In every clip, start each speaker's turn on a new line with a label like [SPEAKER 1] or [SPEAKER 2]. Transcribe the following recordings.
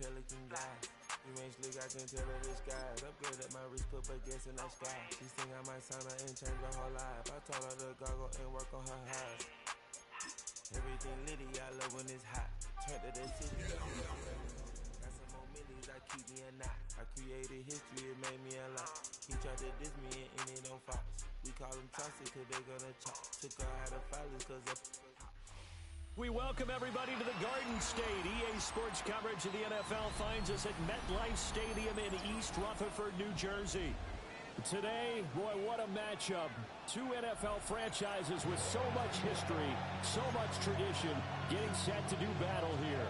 [SPEAKER 1] pelican guy. You ain't slick, I can tell her disguise. Upgrade at my wrist, put baguettes in the sky. She think I might sign her and change her whole life. I told her to goggle and work on her eyes. Everything litty, I love when it's hot. Turn to the city. Got some more millions, I keep me a knot. I created history, it made me a lot. He tried to diss me and it don't Fox. We call them toxic cause they gonna chop. Took her out of filers cause
[SPEAKER 2] we welcome everybody to the Garden State. EA Sports coverage of the NFL finds us at MetLife Stadium in East Rutherford, New Jersey. Today, boy, what a matchup. Two NFL franchises with so much history, so much tradition, getting set to do battle here.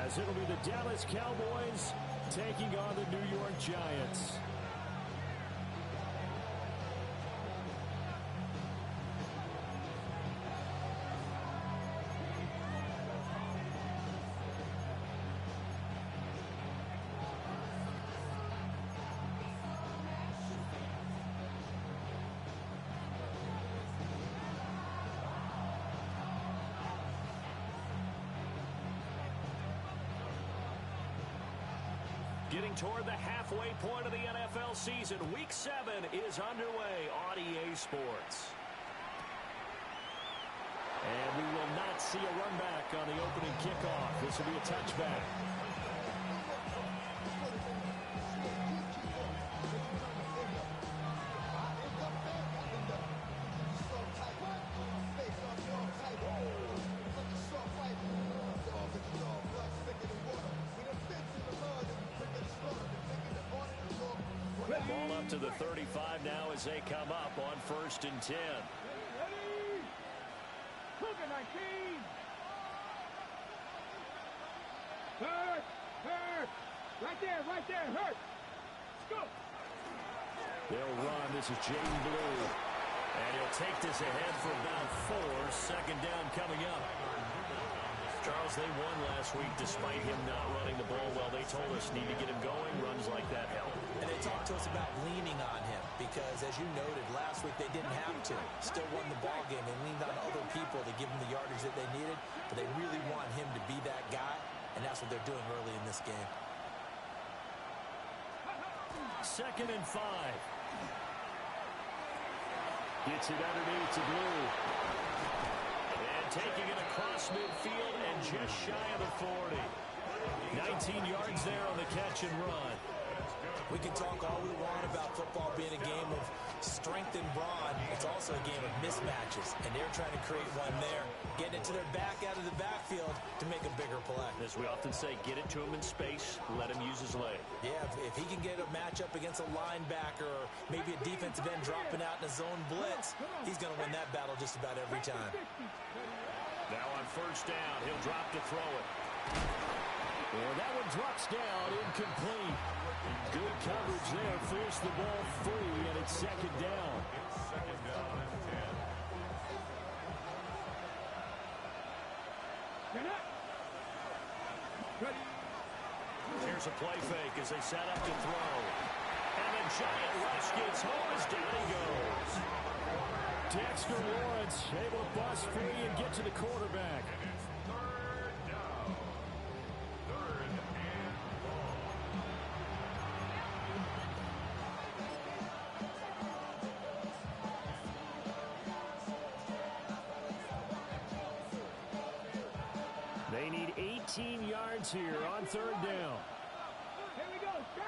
[SPEAKER 2] As it'll be the Dallas Cowboys taking on the New York Giants. Getting toward the halfway point of the NFL season. Week 7 is underway on EA Sports. And we will not see a run back on the opening kickoff. This will be a touchback. Ball up to the 35 now as they come up on 1st and 10.
[SPEAKER 3] Ready? Cook it, 19. Hurt. Right there, hurt. Let's go.
[SPEAKER 2] They'll run. This is Jaden Blue. And he'll take this ahead for about 4. Second down coming up. Charles, they won last week despite him not running the ball well. They told us need to get him going. Runs like that help.
[SPEAKER 4] And they talked to us about leaning on him because, as you noted, last week they didn't have to. Still won the ball game. They leaned on other people to give them the yardage that they needed, but they really want him to be that guy, and that's what they're doing early in this game.
[SPEAKER 2] 2nd and 5. Gets it underneath to Blue. And taking it across midfield and just shy of the 40. 19 yards there on the catch and run.
[SPEAKER 4] We can talk all we want about football being a game of strength and brawn. It's also a game of mismatches, and they're trying to create one there, getting it to their back out of the backfield to make a bigger play.
[SPEAKER 2] As we often say, get it to him in space, let him use his leg.
[SPEAKER 4] Yeah, if he can get a matchup against a linebacker or maybe a defensive end dropping out in a zone blitz, he's going to win that battle just about every time.
[SPEAKER 2] Now on 1st down, he'll drop to throw it. And that one drops down, incomplete. Good coverage there, forced the ball free, and it's 2nd down.
[SPEAKER 5] It's 2nd down and 10.
[SPEAKER 2] Here's a play fake as they set up to throw. And the giant rush gets home as down he goes. Dexter Lawrence able to bust free and get to the quarterback.
[SPEAKER 5] And it's 3rd down. 3rd and long.
[SPEAKER 2] They need 18 yards here on 3rd down.
[SPEAKER 3] Here we go. 6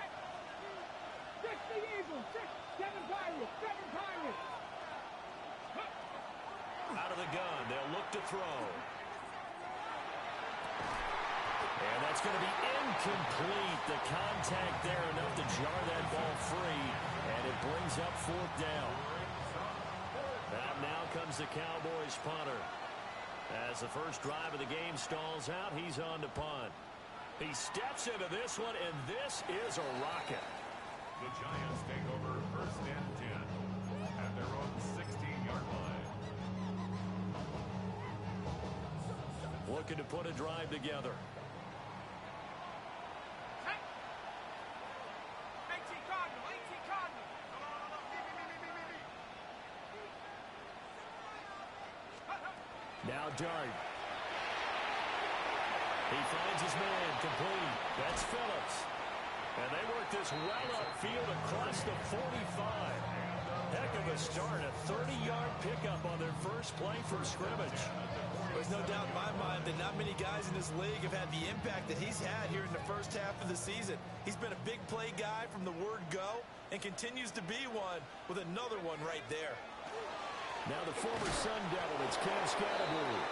[SPEAKER 3] the Eagles. 7 Pirates.
[SPEAKER 2] Out of the gun, they'll look to throw. And that's going to be incomplete. The contact there enough to jar that ball free, and it brings up 4th down. And now comes the Cowboys punter. As the first drive of the game stalls out, he's on to punt. He steps into this one, and this is a rocket.
[SPEAKER 5] The Giants take over 1st and 10 at their own 16-yard line.
[SPEAKER 2] Looking to put a drive together. Now Dart. He finds his man complete. That's goes well upfield across the 45. Heck of a start, a 30-yard pickup on their first play from scrimmage.
[SPEAKER 4] There's no doubt in my mind that not many guys in this league have had the impact that he's had here in the first half of the season. He's been a big play guy from the word go and continues to be one with another one right there.
[SPEAKER 2] Now the former Sun Devil, it's Cam Scatterbury.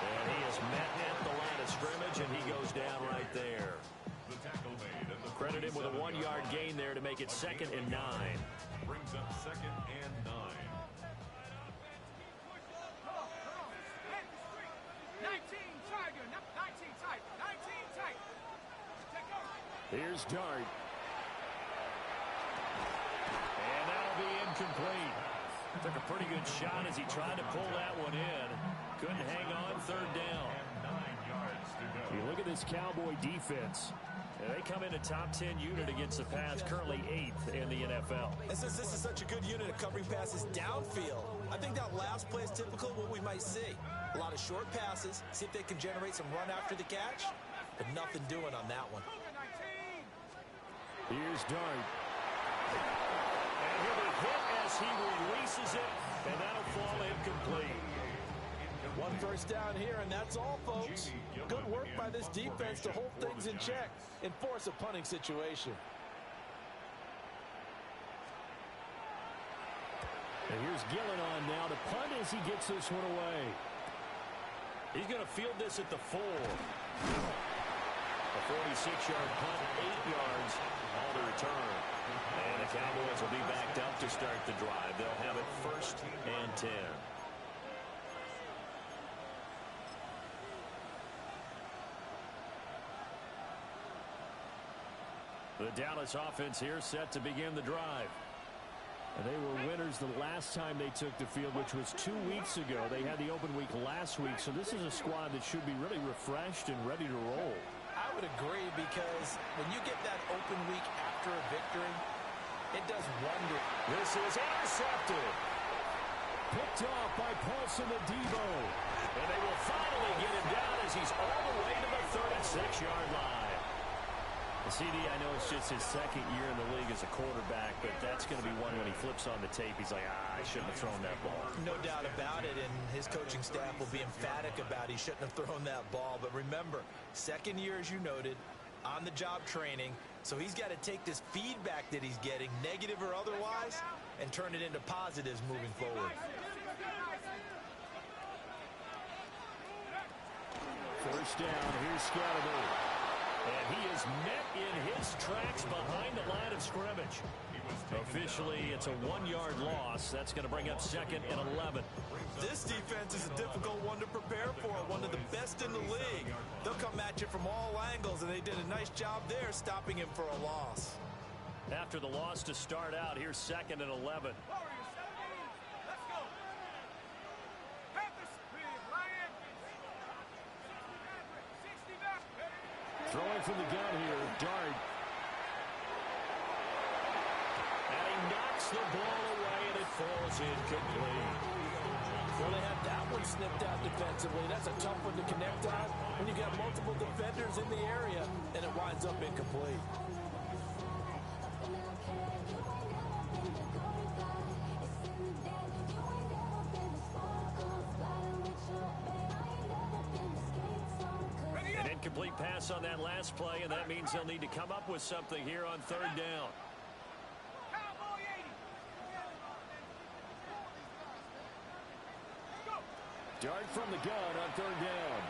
[SPEAKER 2] And he is met at the line of scrimmage, and he goes down right there. Credit him with a 1-yard gain there to make it 2nd and 9.
[SPEAKER 5] Brings up 2nd and 9.
[SPEAKER 3] 19 Tiger, 19 tight, 19 tight.
[SPEAKER 2] Here's Dart. And that'll be incomplete. Took a pretty good shot as he tried to pull that one in. Couldn't hang on, 3rd down.
[SPEAKER 5] And 9 yards to go.
[SPEAKER 2] You look at this Cowboy defense. They come in a top 10 unit against the pass, currently 8th in the NFL.
[SPEAKER 4] And since this is such a good unit of covering passes downfield, I think that last play is typical of what we might see. A lot of short passes, see if they can generate some run after the catch, but nothing doing on that one.
[SPEAKER 2] Here's Dart. And he'll be hit as he releases it, and that'll fall incomplete.
[SPEAKER 4] 1 first down here, and that's all, folks. Good work by this defense to hold things in check and force a punting situation.
[SPEAKER 2] And here's Gillen on now to punt as he gets this one away. He's going to field this at the 4. A 46-yard punt, 8 yards, all to return. And the Cowboys will be backed up to start the drive. They'll have it 1st and 10. The Dallas offense here set to begin the drive. And they were winners the last time they took the field, which was 2 weeks ago. They had the open week last week, so this is a squad that should be really refreshed and ready to roll.
[SPEAKER 4] I would agree, because when you get that open week after a victory, it does wonder.
[SPEAKER 2] This is intercepted. Picked off by Paulson Adebo. And they will finally get him down as he's all the way to the 36-yard line. The CD, I know it's just his 2nd year in the league as a quarterback, but that's going to be one when he flips on the tape. He's like, I shouldn't have thrown that ball.
[SPEAKER 4] No doubt about it, and his coaching staff will be emphatic about he shouldn't have thrown that ball. But remember, 2nd year, as you noted, on-the-job training, so he's got to take this feedback that he's getting, negative or otherwise, and turn it into positives moving forward.
[SPEAKER 2] 1st down, here's Scatterbury. And he is met in his tracks behind the line of scrimmage. Officially, it's a 1-yard loss. That's going to bring up 2nd and 11.
[SPEAKER 4] This defense is a difficult one to prepare for, one of the best in the league. They'll come at you from all angles, and they did a nice job there stopping him for a loss.
[SPEAKER 2] After the loss to start out, here's 2nd and 11. Throwing from the gun here, Dart. And he knocks the ball away, and it falls incomplete.
[SPEAKER 4] Well, they had that one snipped out defensively. That's a tough one to connect on when you got multiple defenders in the area, and it winds up incomplete.
[SPEAKER 2] Incomplete pass on that last play, and that means they'll need to come up with something here on 3rd down. Dart from the gun on 3rd down.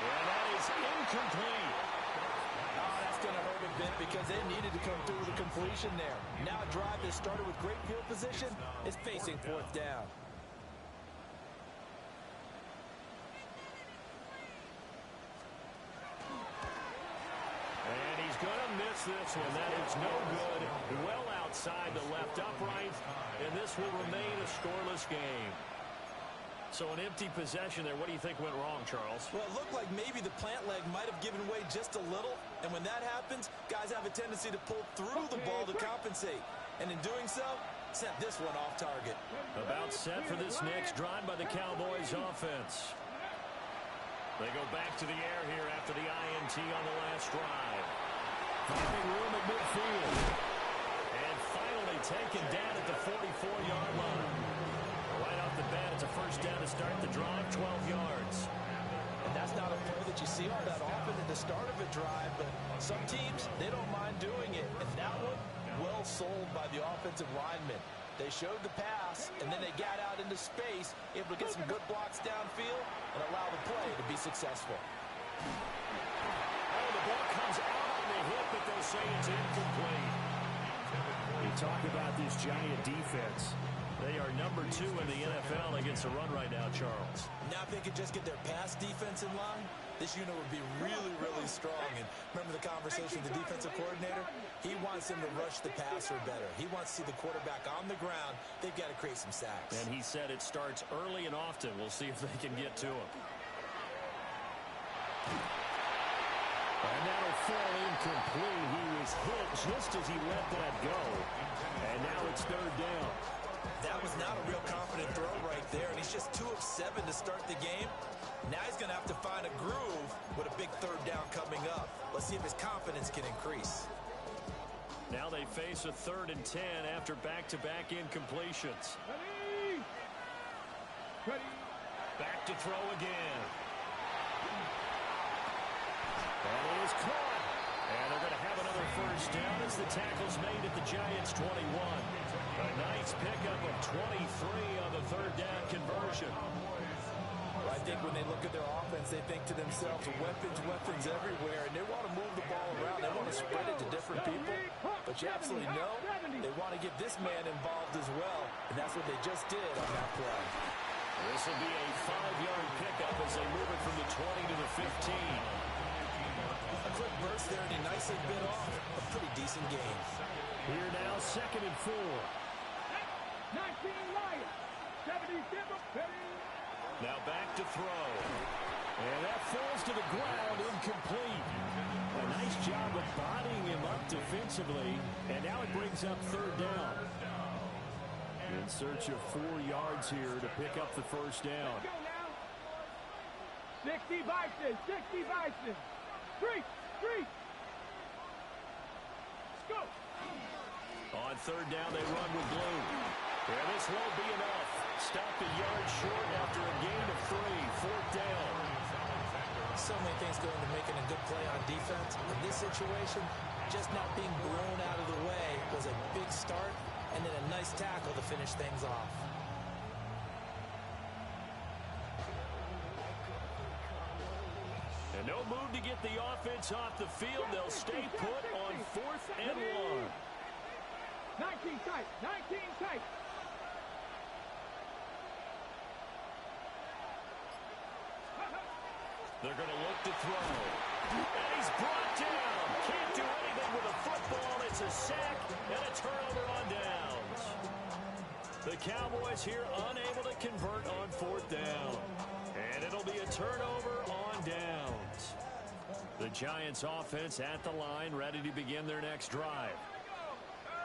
[SPEAKER 2] And that is incomplete.
[SPEAKER 4] Oh, that's going to hurt a bit because they needed to come through with a completion there. Now a drive that started with great field position is facing 4th down.
[SPEAKER 2] This one, that is no good. Well outside the left upright, and this will remain a scoreless game. So an empty possession there. What do you think went wrong, Charles?
[SPEAKER 4] Well, it looked like maybe the plant leg might have given way just a little, and when that happens, guys have a tendency to pull through the ball to compensate, and in doing so, sent this one off target.
[SPEAKER 2] About set for this next drive by the Cowboys offense. They go back to the air here after the INT on the last drive. finding room at midfield. And finally taken down at the 44-yard line. Right off the bat, it's a first down to start the drive, 12 yards.
[SPEAKER 4] And that's not a play that you see all that often at the start of a drive, but some teams, they don't mind doing it. And that one, well sold by the offensive lineman. They showed the pass, and then they got out into space, able to get some good blocks downfield and allow the play to be successful.
[SPEAKER 2] Oh, the ball comes out on the hip, but they'll say it's incomplete. You talk about this Giant defense. They are number 2 in the NFL against the run right now, Charles.
[SPEAKER 4] Now, if they could just get their pass defense in line, this unit would be really, really strong. And remember the conversation with the defensive coordinator? He wants them to rush the passer better. He wants to see the quarterback on the ground. They've got to create some sacks.
[SPEAKER 2] And he said it starts early and often. We'll see if they can get to him. And that'll fall incomplete. He was hit just as he let that go. And now it's third down.
[SPEAKER 4] That was not a real confident throw right there, and he's just 2 of 7 to start the game. Now he's going to have to find a groove with a big third down coming up. Let's see if his confidence can increase.
[SPEAKER 2] Now they face a 3rd and 10 after back-to-back incompletions.
[SPEAKER 3] Ready.
[SPEAKER 2] Back to throw again. And it is caught. And they're going to have another first down as the tackle's made at the Giants' 21. A nice pickup of 23 on the third down conversion.
[SPEAKER 4] I think when they look at their offense, they think to themselves, weapons everywhere, and they want to move the ball around. They want to spread it to different people. But you absolutely know they want to get this man involved as well, and that's what they just did on that play.
[SPEAKER 2] This will be a 5-yard pickup as they move it from the 20 to the 15.
[SPEAKER 4] A quick burst there, and he nicely bit off a pretty decent game.
[SPEAKER 2] Here now, 2nd and 4.
[SPEAKER 3] 19 Lions. 77 Penny.
[SPEAKER 2] Now back to throw. And that falls to the ground, incomplete. A nice job of bodying him up defensively. And now it brings up third down. In search of 4 yards here to pick up the first down.
[SPEAKER 3] Let's go now. 60 Bison. 60 Bison. Street. Let's go.
[SPEAKER 2] On third down, they run with blue. And this won't be enough. Stopped a yard short after a gain of 3. 4th down.
[SPEAKER 4] So many things go into making a good play on defense. In this situation, just not being blown out of the way was a big start, and then a nice tackle to finish things off.
[SPEAKER 2] And no move to get the offense off the field. They'll stay put on 4th and 1.
[SPEAKER 3] 19 tight. 19 tight.
[SPEAKER 2] They're going to look to throw. And he's brought down. Can't do anything with a football. It's a sack and a turnover on downs. The Cowboys here unable to convert on 4th down. And it'll be a turnover on downs. The Giants offense at the line, ready to begin their next drive.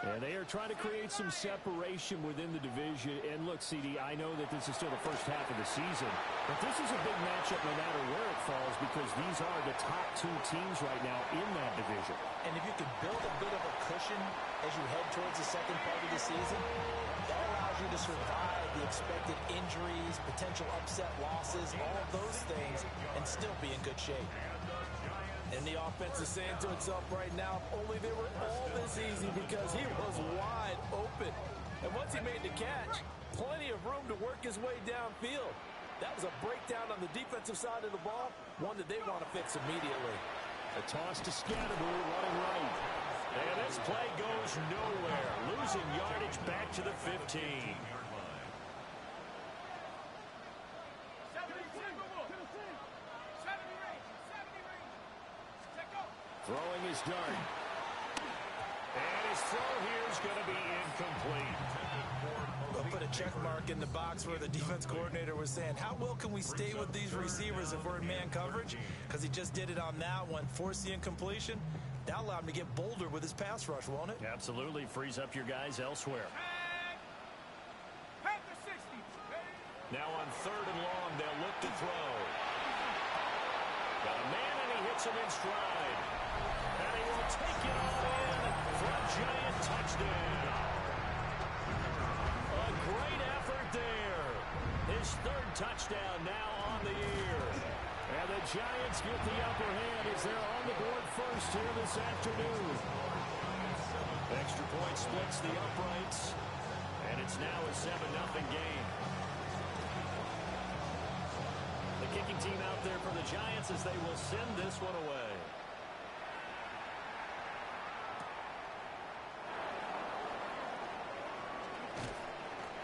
[SPEAKER 2] And they are trying to create some separation within the division. And look, CD, I know that this is still the first half of the season, but this is a big matchup no matter where it falls because these are the top 2 teams right now in that division.
[SPEAKER 4] And if you can build a bit of a cushion as you head towards the second part of the season, that allows you to survive the expected injuries, potential upset losses, all of those things, and still be in good shape. And the offense is saying to itself right now, if only they were all this easy because he was wide open. And once he made the catch, plenty of room to work his way downfield. That was a breakdown on the defensive side of the ball, one that they want to fix immediately.
[SPEAKER 2] A toss to Scatterbury running right. And this play goes nowhere. Losing yardage back to the 15. Throwing his dart. And his throw here is going to be incomplete.
[SPEAKER 4] We'll put a check mark in the box where the defense coordinator was saying, how well can we stay with these receivers if we're in man coverage? Because he just did it on that one, forced the incompletion. That'll allow him to get bolder with his pass rush, won't it?
[SPEAKER 2] Absolutely. Frees up your guys elsewhere. Now on 3rd and long, they'll look to throw. Got a man, and he hits him in stride. And he will take it touchdown. A great effort there. His third touchdown now on the year. And the Giants get the upper hand as they're on the board first here this afternoon. Extra point splits the uprights. And it's now a 7-0 game. The kicking team out there for the Giants as they will send this one away.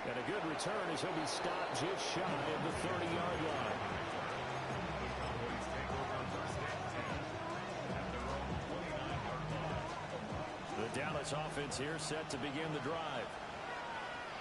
[SPEAKER 2] And a good return as he'll be stopped just shy of the 30-yard line.
[SPEAKER 5] Cowboys take over first and 10 at their own 29-yard line.
[SPEAKER 2] The Dallas offense here set to begin the drive.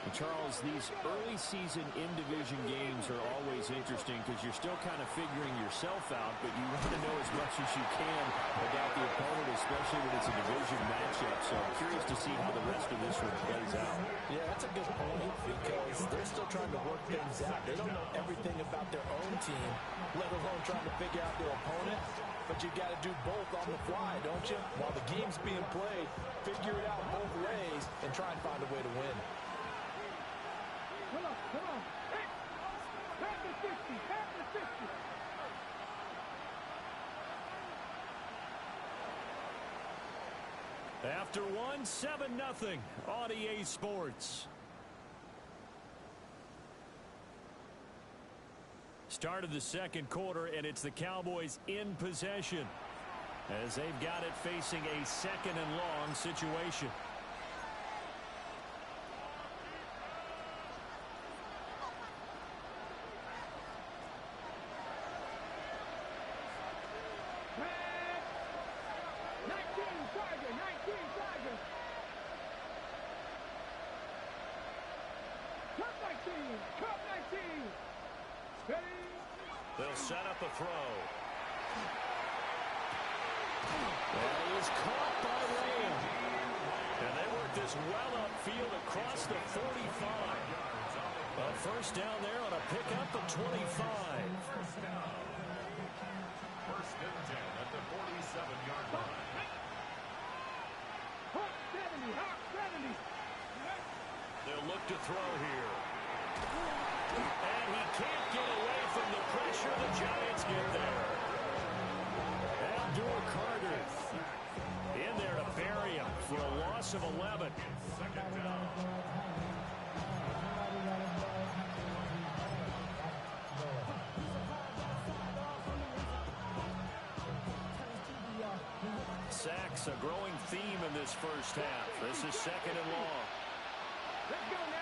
[SPEAKER 2] And Charles, these early season in-division games are always interesting because you're still kind of figuring yourself out, but you want to know as much as you can about the opponent, especially when it's a division matchup. So I'm curious to see how the rest of this one plays out.
[SPEAKER 4] Yeah, that's a good point because they're still trying to work things out. They don't know everything about their own team, let alone trying to figure out their opponent. But you got to do both on the fly, don't you? While the game's being played, figure it out both ways and try and find a way to win.
[SPEAKER 3] Come on. Hey, back to 50, back to 50.
[SPEAKER 2] After one, 7-0 on EA Sports. Start of the second quarter, and it's the Cowboys in possession as they've got it facing a second and long situation. They'll set up a throw. That is caught by Lamb. And they work this well upfield across the 45. A first down there on a pickup of 25.
[SPEAKER 5] First down. First and 10 at the 47-yard line.
[SPEAKER 3] Hawk 70, Hawk 70.
[SPEAKER 2] They'll look to throw here. And he can't get away from the pressure. The Giants get there. Abdul Carter in there to bury him for a loss of 11.
[SPEAKER 5] Second down.
[SPEAKER 2] Sacks a growing theme in this first half. This is second and long.
[SPEAKER 3] Let's go now.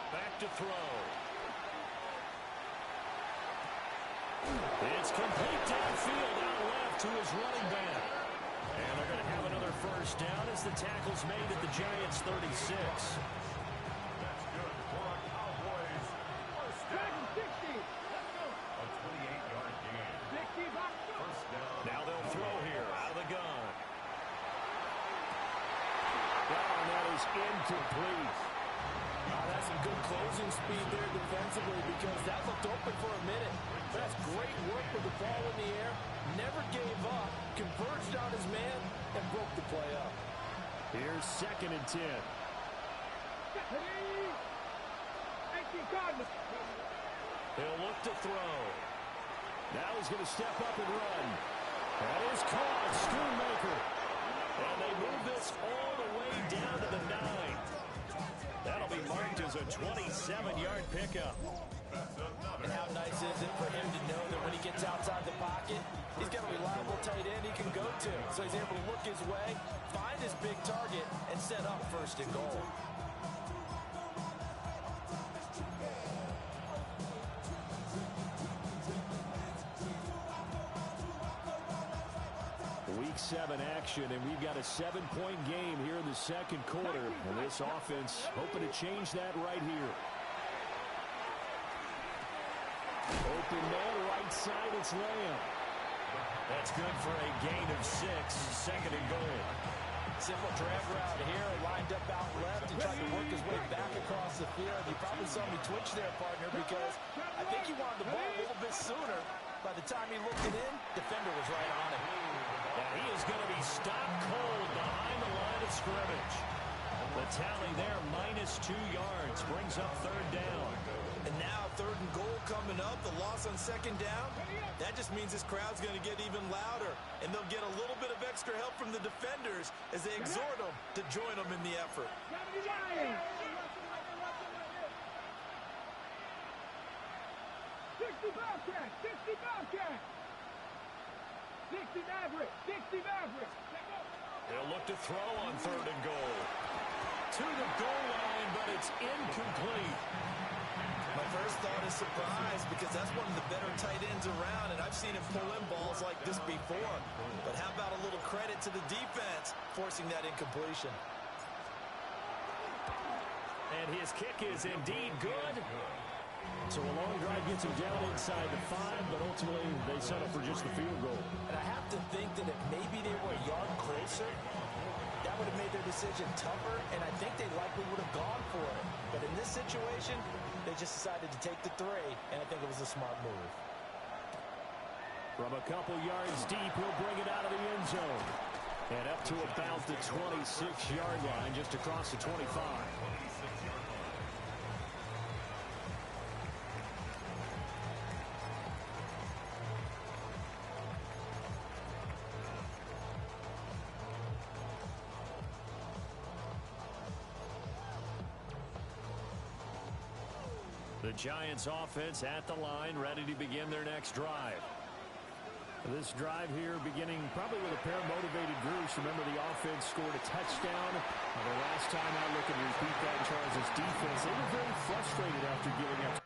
[SPEAKER 2] Back to throw. It's complete downfield out left to his running back. And they're going to have another first down as the tackle's made at the Giants' 36.
[SPEAKER 5] That's good for a Cowboys first down.
[SPEAKER 3] 60. Let's go.
[SPEAKER 5] A 28-yard gain.
[SPEAKER 3] 60 box.
[SPEAKER 5] First down.
[SPEAKER 2] Now they'll throw here out of the gun. And that is incomplete.
[SPEAKER 4] That's some good closing speed there defensively because that looked open for a minute. That's great work with the ball in the air. Never gave up, converged on his man, and broke the play up.
[SPEAKER 2] Here's second and 10. He'll look to throw. Now he's going to step up and run. That is caught. Schoonmaker. And they move this all the way down to the 9. That'll be marked as a 27-yard pickup.
[SPEAKER 4] And how nice is it for him to know that when he gets outside the pocket, he's got a reliable tight end he can go to. So he's able to look his way, find his big target, and set up first and goal.
[SPEAKER 2] Week 7 action, and we've got a 7-point game here in the second quarter. And this offense hoping to change that right here. Open man, right side, it's Lamb. That's good for a gain of 6, second and goal.
[SPEAKER 4] Simple drag route here, lined up out left and tried to work his way back across the field. You probably saw me twitch there, partner, because I think he wanted the ball a little bit sooner. By the time he looked it in, defender was right on him.
[SPEAKER 2] And he is going to be stopped cold behind the line of scrimmage. The tally there, -2 yards, brings up 3rd down.
[SPEAKER 4] And now 3rd and goal coming up, the loss on 2nd down. That just means this crowd's going to get even louder, and they'll get a little bit of extra help from the defenders as they exhort them to join them in the effort.
[SPEAKER 3] 60 Bobcat, 60 Bobcat. 60 Maverick, 60 Maverick.
[SPEAKER 2] They'll look to throw on 3rd and goal. To the goal line, but it's incomplete.
[SPEAKER 4] My first thought is surprise, because that's one of the better tight ends around, and I've seen him pull in balls like this before. But how about a little credit to the defense forcing that incompletion?
[SPEAKER 2] And his kick is indeed good. So a long drive gets him down inside the 5, but ultimately they settle for just the field goal.
[SPEAKER 4] And I have to think that if maybe they were a yard closer, that would have made their decision tougher, and I think they likely would have gone for it. But in this situation, they just decided to take the 3, and I think it was a smart move.
[SPEAKER 2] From a couple yards deep, he'll bring it out of the end zone. And up to about the 26-yard line, just across the 25. The Giants offense at the line, ready to begin their next drive. This drive here beginning probably with a pair of motivated groups. Remember, the offense scored a touchdown. The last time I look and repeat that, Charles' defense, they were very frustrated after giving up.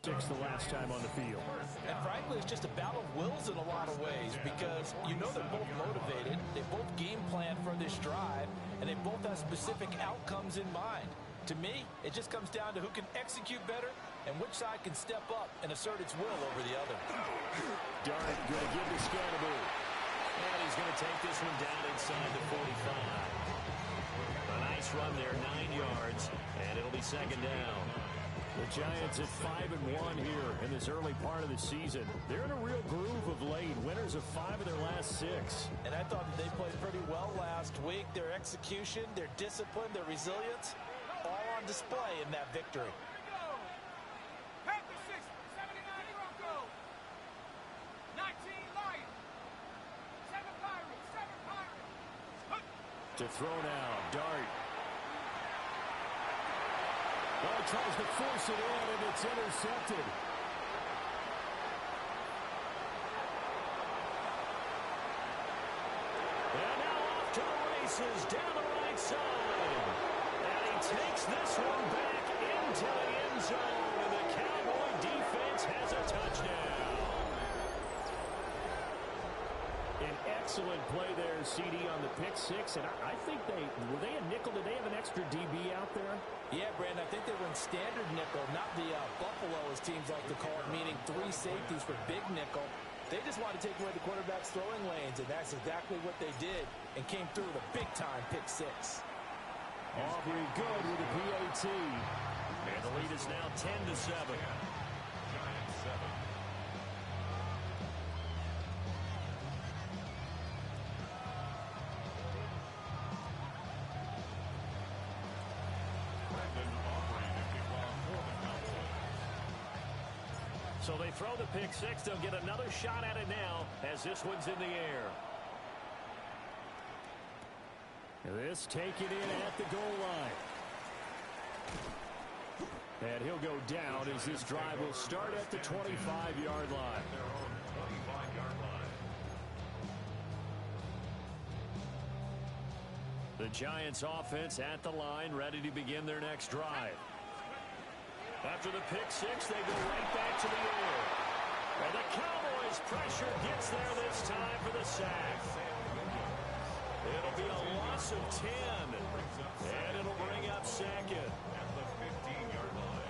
[SPEAKER 2] The last time on the field.
[SPEAKER 4] And frankly, it's just a battle of wills in a lot of ways, because you know they're both motivated, they both game plan for this drive, and they both have specific outcomes in mind. To me, it just comes down to who can execute better and which side can step up and assert its will over the other.
[SPEAKER 2] Darn going to give to Scannaboo. And he's going to take this one down inside the 45. A nice run there, 9 yards, and it'll be 2nd down. The Giants at 5-1 here in this early part of the season. They're in a real groove of late. Winners of 5 of their last 6.
[SPEAKER 4] And I thought that they played pretty well last week. Their execution, their discipline, their resilience, all on display in that victory.
[SPEAKER 3] Panther 6, 79 Broncos. 19 Lions. 7 Pirates, 7 Pirates.
[SPEAKER 2] To throw now, Dart. Oh, tries to force it in, and it's intercepted. And now off to the races down the right side. And he takes this one back into the end zone, and the Cowboy defense has a touchdown. An excellent play there, CD, on the pick 6, and I think were they a nickel? Did they have an extra DB out there?
[SPEAKER 4] Yeah, Brandon, I think they were in standard nickel, not the Buffalo, as teams like to call it, meaning 3 safeties for big nickel. They just wanted to take away the quarterback's throwing lanes, and that's exactly what they did, and came through with a big-time pick 6.
[SPEAKER 2] Aubrey good with the PAT. And the lead is now 10-7.
[SPEAKER 5] Giants 7.
[SPEAKER 2] So they throw the pick 6. They'll get another shot at it now as this one's in the air. This taken in at the goal line. And he'll go down as this drive will start at the 25-yard line.
[SPEAKER 5] Their own 25-yard line.
[SPEAKER 2] The The Giants offense at the line, ready to begin their next drive. After the pick six, they go right back to the air. And the Cowboys' pressure gets there this time for the sack. It'll be a loss of 10. And it'll bring up second.
[SPEAKER 5] At the 15-yard line.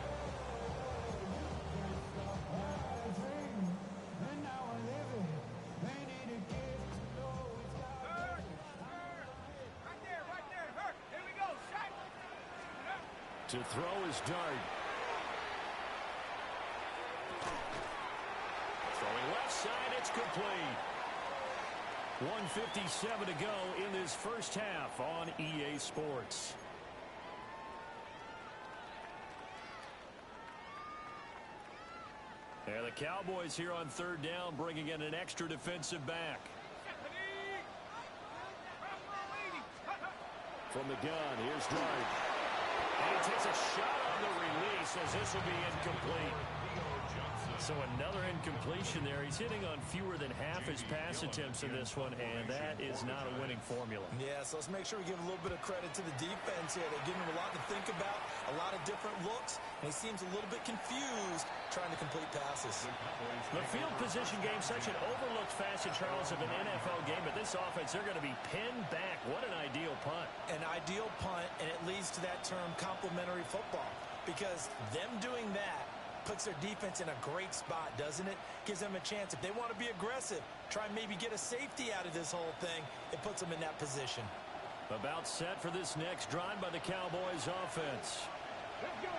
[SPEAKER 2] To throw his dart. Throwing left side, it's complete. 1:57 to go in this first half on EA Sports. And the Cowboys here on third down, bringing in an extra defensive back. From the gun, here's Dart. And he takes a shot on the release as this will be incomplete. So another incompletion there. He's hitting on fewer than half his pass attempts in this one, and that is not a winning formula.
[SPEAKER 4] Yeah, so let's make sure we give a little bit of credit to the defense here. They're giving him a lot to think about, a lot of different looks, and he seems a little bit confused trying to complete passes.
[SPEAKER 2] The field position game, such an overlooked facet, Charles, of an NFL game, but this offense, they're going to be pinned back. What an ideal punt.
[SPEAKER 4] An ideal punt, and it leads to that term complementary football, because them doing that puts their defense in a great spot, doesn't it? Gives them a chance. If they want to be aggressive, try and maybe get a safety out of this whole thing, it puts them in that position.
[SPEAKER 2] About set for this next drive by the Cowboys offense.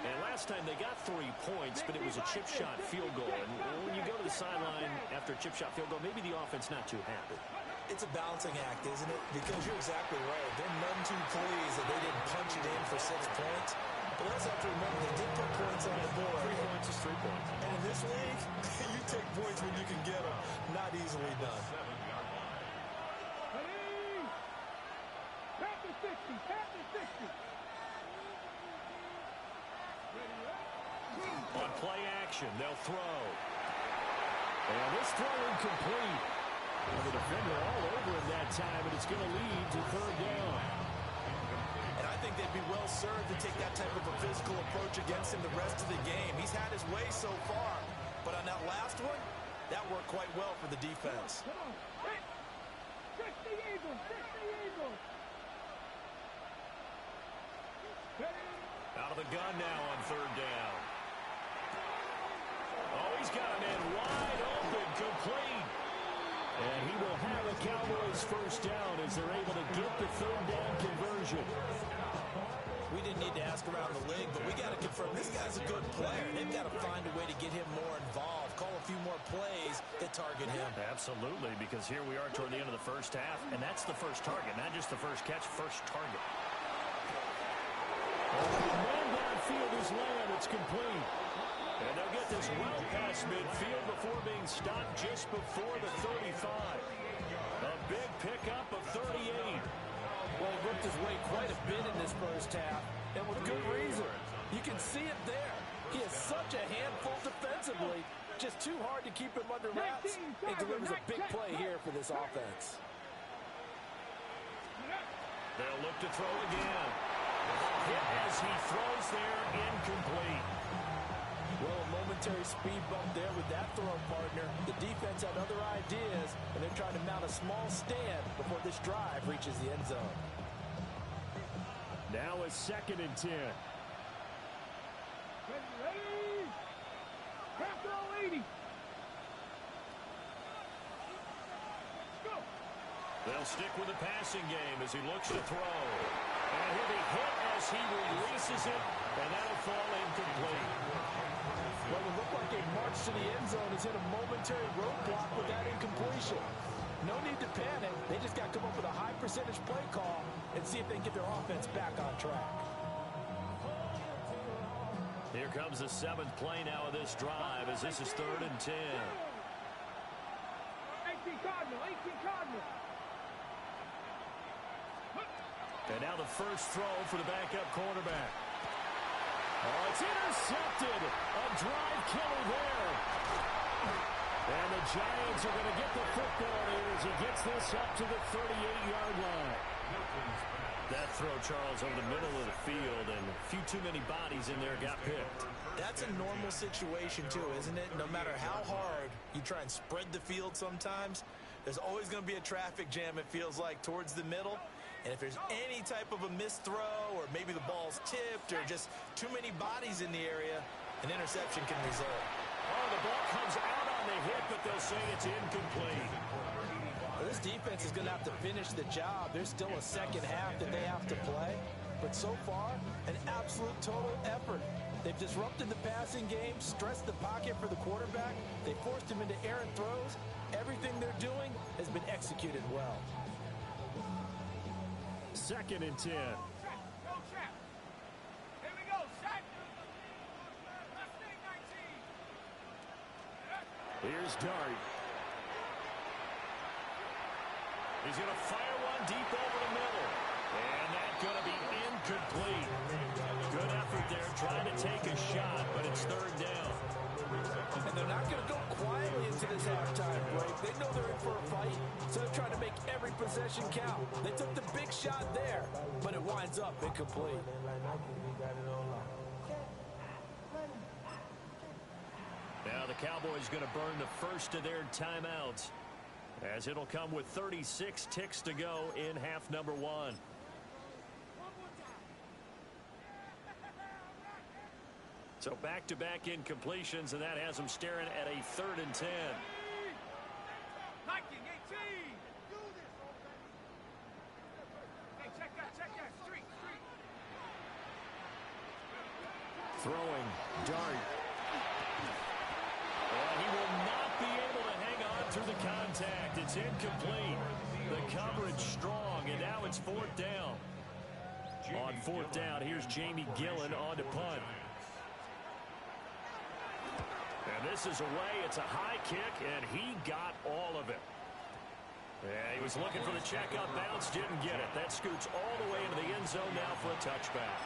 [SPEAKER 2] And last time they got 3 points, but it was a chip shot field goal. And when you go to the sideline after a chip shot field goal, maybe the offense not too happy.
[SPEAKER 4] It's a balancing act, isn't it? Because you're exactly right. They're none too pleased that they didn't punch it in for 6 points. But also have to remember they did put points on the board.
[SPEAKER 2] 3 points is 3 points.
[SPEAKER 4] And in this league, you take points when you can get them. Not easily done.
[SPEAKER 3] Tap the 60. Tap the 60.
[SPEAKER 2] On play action, they'll throw. And this throw incomplete. Well, the defender all over him that time, and it's going to lead to third down.
[SPEAKER 4] And I think they'd be well served to take that type of a physical approach against him the rest of the game. He's had his way so far. But on that last one, that worked quite well for the defense.
[SPEAKER 3] Come on. 60 Eagles. 60 Eagles.
[SPEAKER 2] Out of the gun now on third down. Oh, he's got a man wide open, complete. And he will have the Cowboys first down as they're able to get the third down conversion.
[SPEAKER 4] We didn't need to ask around the league, but we got to confirm this guy's a good player. They've got to find a way to get him more involved, call a few more plays that target him.
[SPEAKER 2] Absolutely, because here we are toward the end of the first half, and that's the first target, not just the first catch, first target. Man downfield is land, it's complete. And they'll get this well past midfield before being stopped just before the 35. A big pickup of 38.
[SPEAKER 6] Well, he worked his way quite a bit in this first half, and with good reason. You can see it there. He is such a handful defensively. Just too hard to keep him under wraps. He delivers a big play here for this offense.
[SPEAKER 2] They'll look to throw again. Hit as he throws there, incomplete.
[SPEAKER 6] Well, a momentary speed bump there with that throw partner. The defense had other ideas, and they're trying to mount a small stand before this drive reaches the end zone.
[SPEAKER 2] Now a 2nd and 10.
[SPEAKER 3] Ready? Capital 80. Go.
[SPEAKER 2] They'll stick with the passing game as he looks to throw. And he'll be hit as he releases it, and that'll fall incomplete.
[SPEAKER 6] Well, it looked like a march to the end zone has hit a momentary roadblock with that incompletion. No need to panic. They just got to come up with a high percentage play call and see if they can get their offense back on track.
[SPEAKER 2] Here comes the 7th play now of this drive as this is 3rd and 10.
[SPEAKER 3] 18 Cardinal. 18 Cardinal.
[SPEAKER 2] And now the first throw for the backup quarterback. Oh, it's intercepted. A drive killer there. And the Giants are going to get the football here as he gets this up to the 38-yard line. That throw, Charles, over the middle of the field, and a few too many bodies in there got picked.
[SPEAKER 4] That's a normal situation, too, isn't it? No matter how hard you try and spread the field sometimes, there's always going to be a traffic jam, it feels like, towards the middle. And if there's any type of a missed throw, or maybe the ball's tipped, or just too many bodies in the area, an interception can result.
[SPEAKER 2] Oh, the ball comes out on the hit, but they'll say it's incomplete.
[SPEAKER 6] Well, this defense is going to have to finish the job. There's still a second half that they have to play. But so far, an absolute total effort. They've disrupted the passing game, stressed the pocket for the quarterback. They forced him into errant throws. Everything they're doing has been executed well.
[SPEAKER 2] 2nd and 10. Here's Dart. He's going to fire one deep over the middle. And that's going to be incomplete. Good effort there trying to take a shot, but it's 3rd down.
[SPEAKER 6] And they're not going to go quietly into this halftime break. They know they're in for a fight, so they're trying to make every possession count. They took the big shot there, but it winds up incomplete.
[SPEAKER 2] Now the Cowboys going to burn the first of their timeouts, as it'll come with 36 ticks to go in half number 1. So back-to-back incompletions, and that has them staring at a 3rd and 10. Throwing, Dart. And he will not be able to hang on through the contact. It's incomplete. The coverage strong, and now it's 4th down. On 4th down, here's Jamie Gillen on to punt. And this is away. It's a high kick, and he got all of it. Yeah, he was looking for the check-up bounce, didn't get it. That scoots all the way into the end zone now for a touchback.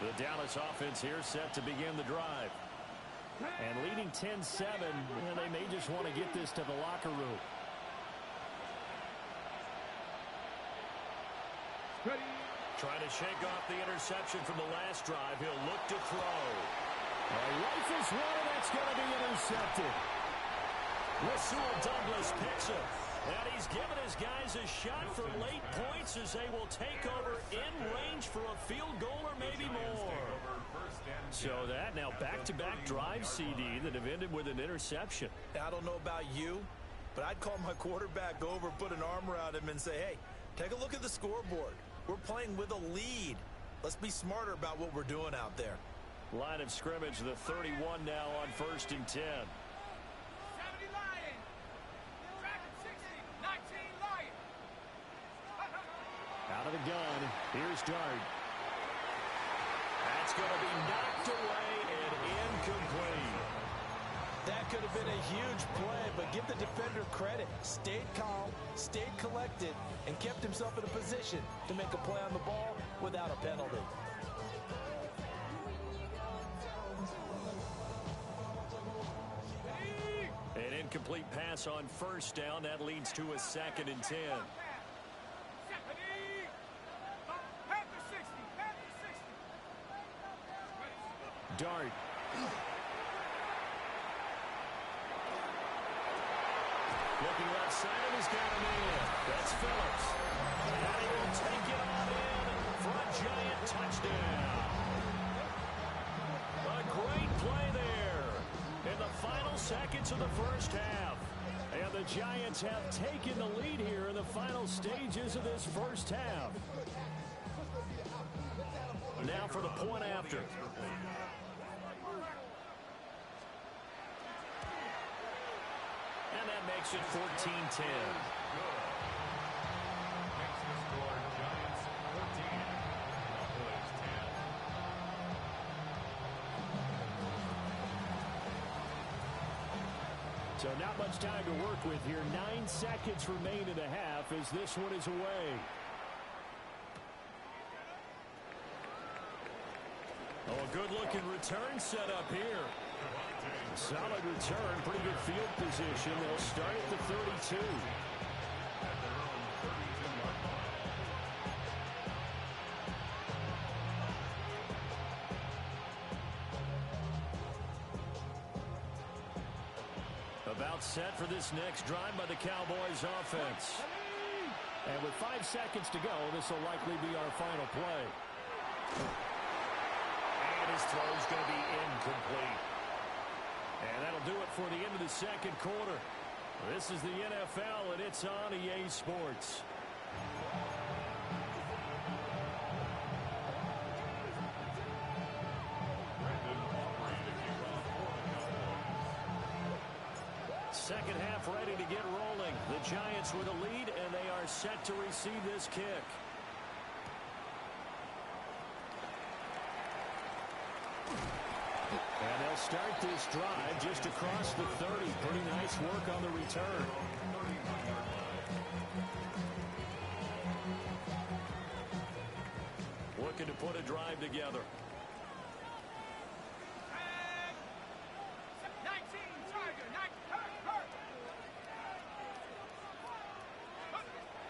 [SPEAKER 2] The Dallas offense here set to begin the drive. And leading 10-7, they may just want to get this to the locker room.
[SPEAKER 3] Ready.
[SPEAKER 2] Trying to shake off the interception from the last drive. He'll look to throw. Rifles one, and that's going to be intercepted. Rasul Douglas picks it. And he's given his guys a shot for late points as they will take over in range for a field goal or maybe more. So that now back-to-back drive, CD, that have ended with an interception.
[SPEAKER 4] I don't know about you, but I'd call my quarterback over, put an arm around him, and say, hey, take a look at the scoreboard. We're playing with a lead. Let's be smarter about what we're doing out there.
[SPEAKER 2] Line of scrimmage, the 31 now on 1st and 10. Out of the gun, here's Dart. That's going to be knocked away and incomplete.
[SPEAKER 6] That could have been a huge play, but give the defender credit. Stayed calm, stayed collected, and kept himself in a position to make a play on the ball without a penalty.
[SPEAKER 2] An incomplete pass on 1st down. That leads to a 2nd and 10. Dart. Looking left side, and he's got him in. That's Phillips. And he will take it on in for a giant touchdown. A great play there in the final seconds of the 1st half. And the Giants have taken the lead here in the final stages of this 1st half. Now for the point after. And that makes it 14-10. So not much time to work with here. 9 seconds remain in the half as this one is away. Oh, a good-looking return set up here. Solid return, pretty good field position. They'll start at the 32. About set for this next drive by the Cowboys offense. And with 5 seconds to go, this will likely be our final play. And his throw is going to be incomplete. And that'll do it for the end of the second quarter. This is the NFL, and it's on EA Sports. Second half ready to get rolling. The Giants with a lead, and they are set to receive this kick. And they'll start this drive just across the 30. Pretty nice work on the return. Looking to put a drive together.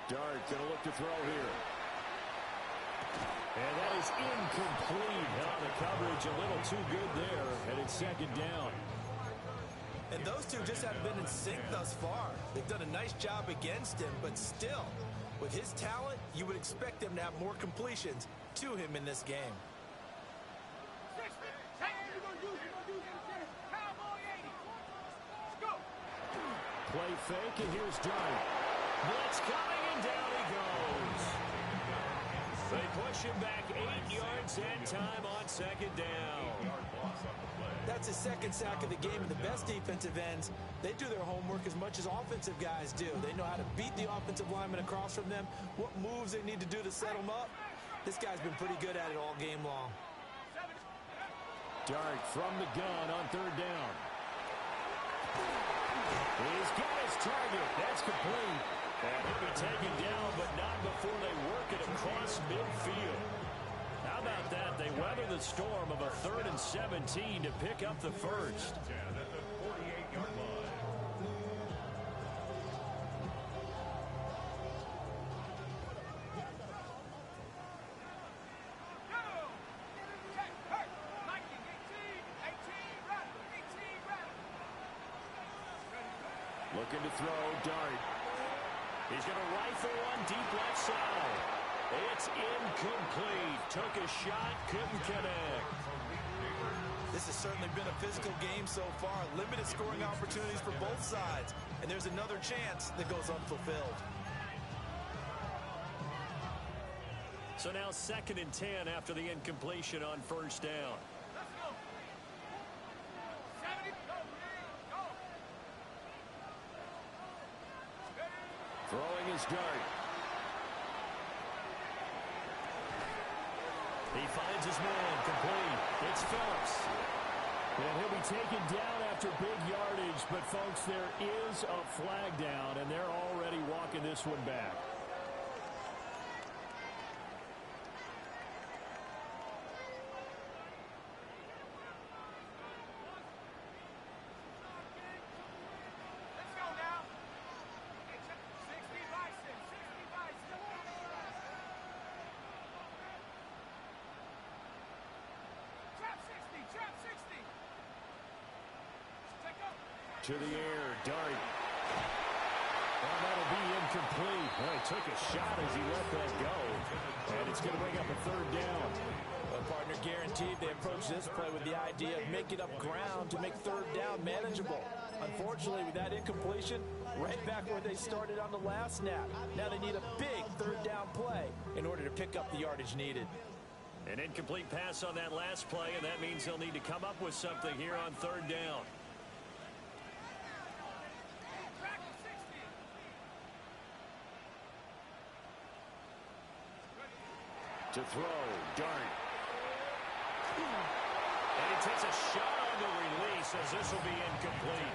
[SPEAKER 2] Dart going to look to throw here. And that is incomplete. The coverage a little too good there, and it's second down.
[SPEAKER 4] And those two just haven't been in sync thus far. They've done a nice job against him, but still, with his talent, you would expect them to have more completions to him in this game.
[SPEAKER 2] Play fake, and here's Dart. Blitz coming, and down he goes. They push him back 8 yards that time on second down.
[SPEAKER 4] That's his second sack of the game, and the best defensive ends, they do their homework as much as offensive guys do. They know how to beat the offensive lineman across from them, what moves they need to do to set them up. This guy's been pretty good at it all game long.
[SPEAKER 2] Dart from the gun on third down. He's got his target. That's complete. And he'll be taken down, but not before they work it across midfield. How about that? They weather the storm of a 3rd and 17 to pick up the first.
[SPEAKER 5] At the 48-yard line.
[SPEAKER 2] Looking to throw, Dart. He's going to rifle one deep left side. It's incomplete. Took a shot, couldn't connect.
[SPEAKER 4] This has certainly been a physical game so far. Limited scoring opportunities for both sides. And there's another chance that goes unfulfilled.
[SPEAKER 2] So now 2nd and 10 after the incompletion on first down. Throwing his Dart. He finds his man, complete. It's Phillips. And he'll be taken down after big yardage, but folks, there is a flag down, and they're already walking this one back. To the air, Dart. And that'll be incomplete. Well, he took a shot as he let that go. And it's going to bring up a 3rd down.
[SPEAKER 4] Well, partner, guaranteed they approach this play with the idea of making up ground to make 3rd down manageable. Unfortunately, with that incompletion, right back where they started on the last snap. Now they need a big 3rd down play in order to pick up the yardage needed.
[SPEAKER 2] An incomplete pass on that last play, and that means they'll need to come up with something here on 3rd down. To throw, Dart. And he takes a shot on the release as this will be incomplete.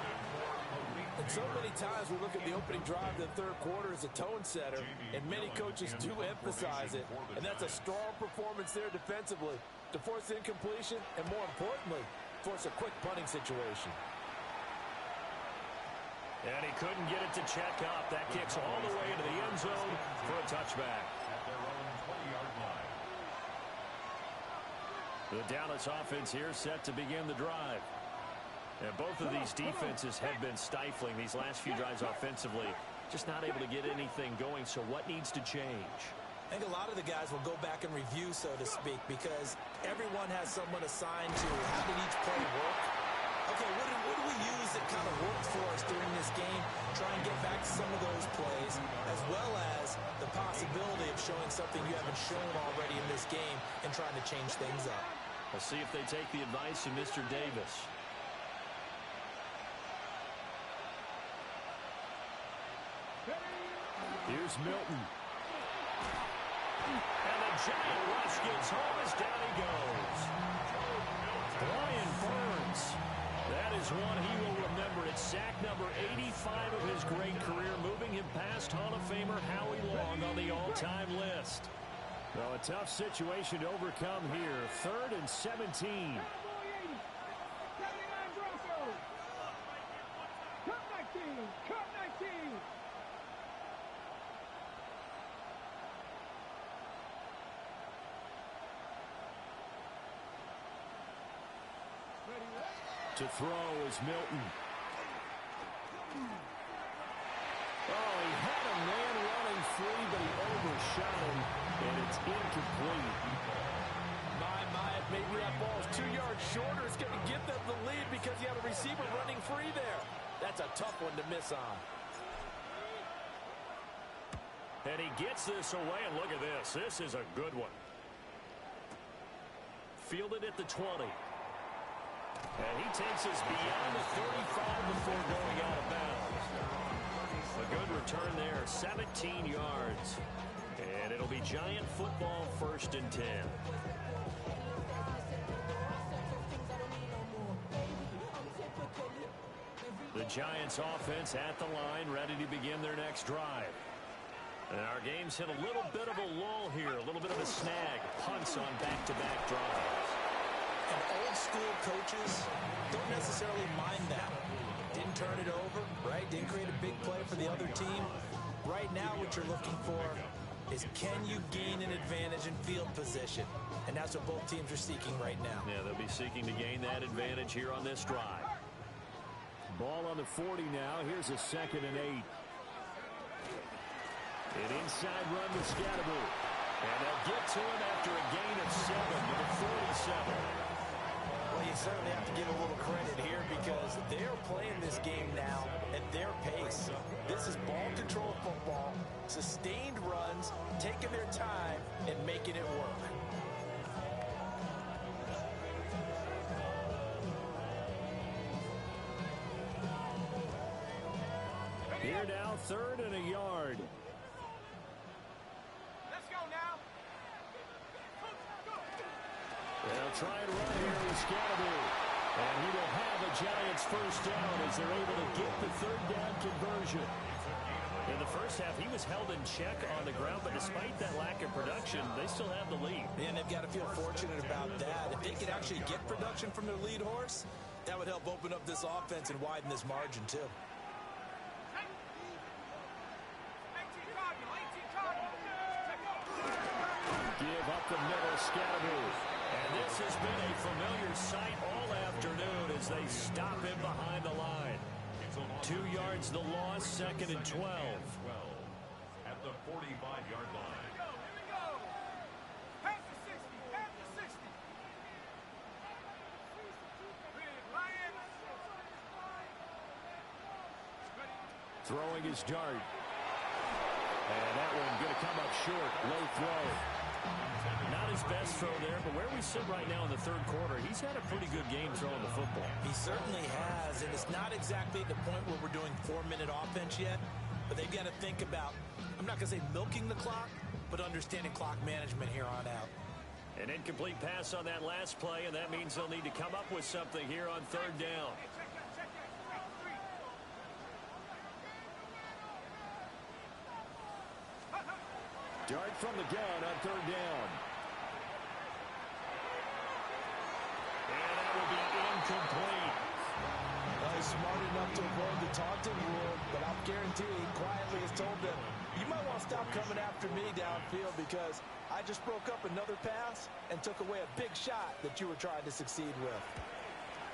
[SPEAKER 6] And so many times we look at the opening drive of the third quarter as a tone setter, and many coaches do emphasize it. And that's a strong performance there defensively to force incompletion and, more importantly, force a quick punting situation.
[SPEAKER 2] And he couldn't get it to check up. That kicks all the way into the end zone for a touchback.
[SPEAKER 5] At their own 20-yard line.
[SPEAKER 2] The Dallas offense here set to begin the drive. And both of these defenses have been stifling these last few drives offensively. Just not able to get anything going, so what needs to change?
[SPEAKER 4] I think a lot of the guys will go back and review, so to speak, because everyone has someone assigned to how did each play work. Okay, what do we use that kind of worked for us during this game? Try and get back to some of those plays, as well as the possibility of showing something you haven't shown already in this game and trying to change things up.
[SPEAKER 2] We'll see if they take the advice of Mr. Davis. Here's Milton. And the giant rush gets home as down he goes. Brian Burns. That is one he will remember. It's sack number 85 of his great career, moving him past Hall of Famer Howie Long on the all-time list. Well, a tough situation to overcome here. 3rd and 17.
[SPEAKER 3] Cut 19.
[SPEAKER 2] To throw is Milton. Oh, he had a man running free, but he overshot him, and it's incomplete.
[SPEAKER 6] Maybe that ball's 2 yards shorter. It's going to give them the lead because you have a receiver running free there. That's a tough one to miss on.
[SPEAKER 2] And he gets this away, and look at this. This is a good one. Fielded at the 20. And he takes us beyond the 35 before going out of bounds. A good return there, 17 yards. And it'll be Giant football, 1st and 10. The Giants offense at the line, ready to begin their next drive. And our game's hit a little bit of a lull here, a little bit of a snag. Punts on back-to-back drives.
[SPEAKER 4] And old-school coaches don't necessarily mind that. Didn't turn it over, right? Didn't create a big play for the other team. Right now what you're looking for is can you gain an advantage in field position? And that's what both teams are seeking right now.
[SPEAKER 2] Yeah, they'll be seeking to gain that advantage here on this drive. Ball on the 40 now. Here's a 2nd and 8. An inside run with Scatterby. And they'll get to him after a gain of 7 to the 47.
[SPEAKER 4] Well, you certainly have to give a little credit here because they're playing this game now at their pace. This is ball control football, sustained runs, taking their time, and making it work.
[SPEAKER 2] Here now, 3rd and a yard.
[SPEAKER 3] Let's go now.
[SPEAKER 2] They'll try and run here with Scatterby. And he will have a Giants 1st down as they're able to get the 3rd down conversion. In the first half, he was held in check on the ground, but despite that lack of production, they still have the lead.
[SPEAKER 4] And they've got to feel fortunate about that. If they could actually get production from their lead horse, that would help open up this offense and widen this margin, too.
[SPEAKER 2] Give up the middle, Scatterby. And this has been a familiar sight all afternoon as they stop him behind the line. 2 yards the loss, 2nd and 12.
[SPEAKER 5] At the 45-yard line.
[SPEAKER 3] Here we go. Pass the 60. Pass the 60. Lions.
[SPEAKER 2] Throwing his dart. And that one going to come up short. Low throw. Not his best throw there, but where we sit right now in the 3rd quarter, he's had a pretty good game throwing the football.
[SPEAKER 4] He certainly has, and it's not exactly at the point where we're doing 4-minute offense yet, but they've got to think about, I'm not going to say milking the clock, but understanding clock management here on out.
[SPEAKER 2] An incomplete pass on that last play, and that means they'll need to come up with something here on 3rd down. from the gun on third down. And that will be incomplete.
[SPEAKER 6] Well, he's smart enough to avoid the taunting rule, but I'm guaranteeing he quietly has told them, you might want to stop coming after me downfield because I just broke up another pass and took away a big shot that you were trying to succeed with.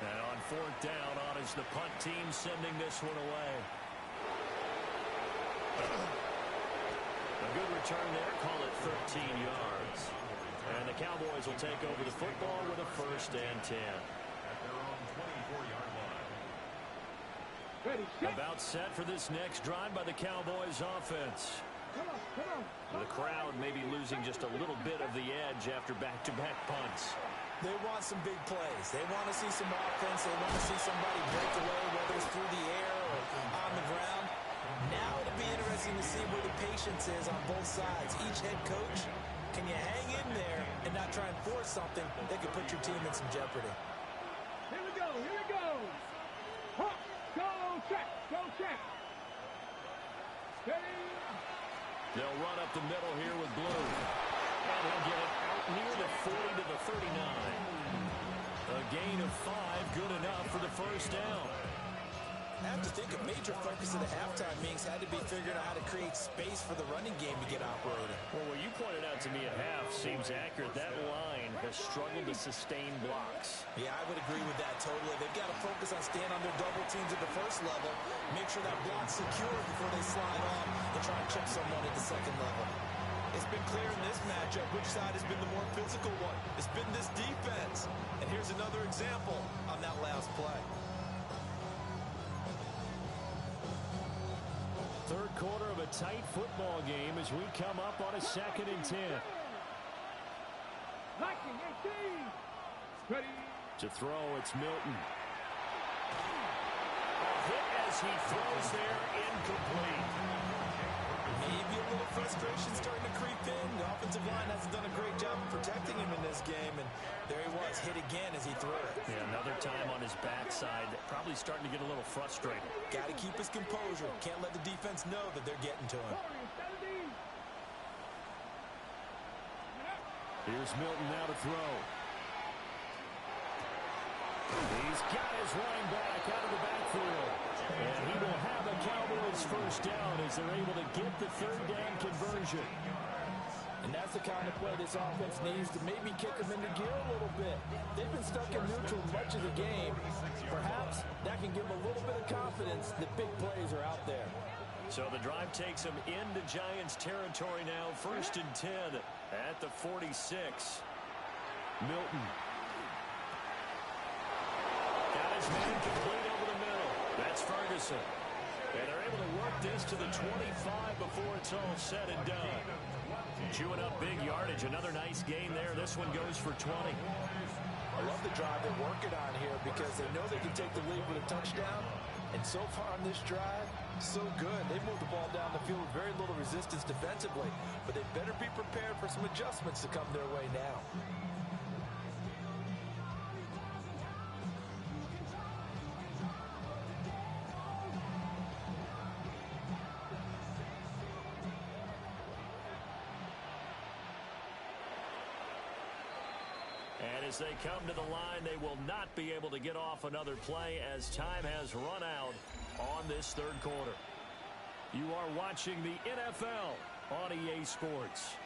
[SPEAKER 2] And on fourth down, on is the punt team sending this one away. A good return there, call it 13 yards. And the Cowboys will take over the football with a 1st and 10.
[SPEAKER 5] At their own 24-yard line.
[SPEAKER 3] Ready, set.
[SPEAKER 2] About set for this next drive by the Cowboys offense.
[SPEAKER 3] Come on.
[SPEAKER 2] The crowd may be losing just a little bit of the edge after back-to-back punts.
[SPEAKER 6] They want some big plays. They want to see some offense. They want to see somebody break away, whether it's through the air or on the ground. Now it'll be interesting to see where the patience is on both sides. Each head coach, can you hang in there and not try and force something that could put your team in some jeopardy?
[SPEAKER 3] Here we go. Hop, go check. Steady.
[SPEAKER 2] They'll run up the middle here with Blue. And he'll get it out near the 40 to the 39. A gain of 5, good enough for the 1st down.
[SPEAKER 6] I have to think a major focus of the halftime meetings had to be figuring out how to create space for the running game to get operating.
[SPEAKER 2] Well, what you pointed out to me at half seems accurate. That line has struggled to sustain blocks.
[SPEAKER 6] Yeah, I would agree with that totally. They've got to focus on staying on their double teams at the first level, make sure that block's secure before they slide off and try and chip someone at the second level. It's been clear in this matchup which side has been the more physical one. It's been this defense. And here's another example on that last play.
[SPEAKER 2] Third quarter of a tight football game as we come up on a 2nd and 10.
[SPEAKER 3] Liking 18. Ready.
[SPEAKER 2] To throw, it's Milton. A hit as he throws there, incomplete.
[SPEAKER 6] Maybe a little frustration starting to creep in. The offensive line hasn't done a great job of protecting him in this game, and there he was, hit again as he threw it.
[SPEAKER 2] Yeah, another time on his backside, probably starting to get a little frustrated.
[SPEAKER 6] Got to keep his composure. Can't let the defense know that they're getting to him.
[SPEAKER 2] Here's Milton now to throw. He's got his running back out of the backfield. And he will have a Cowboys 1st down as they're able to get the 3rd down conversion.
[SPEAKER 6] And that's the kind of play this offense needs to maybe kick them into gear a little bit. They've been stuck in neutral much of the game. Perhaps that can give them a little bit of confidence that big plays are out there.
[SPEAKER 2] So the drive takes them into Giants territory now. 1st and 10 at the 46. Milton. Got his man complete over the middle. That's Ferguson. And they're able to work this to the 25 before it's all said and done. Chewing up big yardage. Another nice gain there. This one goes for 20.
[SPEAKER 6] I love the drive they're working on here because they know they can take the lead with a touchdown. And so far on this drive, so good. They moved the ball down the field with very little resistance defensively. But they better be prepared for some adjustments to come their way now.
[SPEAKER 2] And as they come to the line, they will not be able to get off another play as time has run out on this 3rd quarter. You are watching the NFL on EA Sports.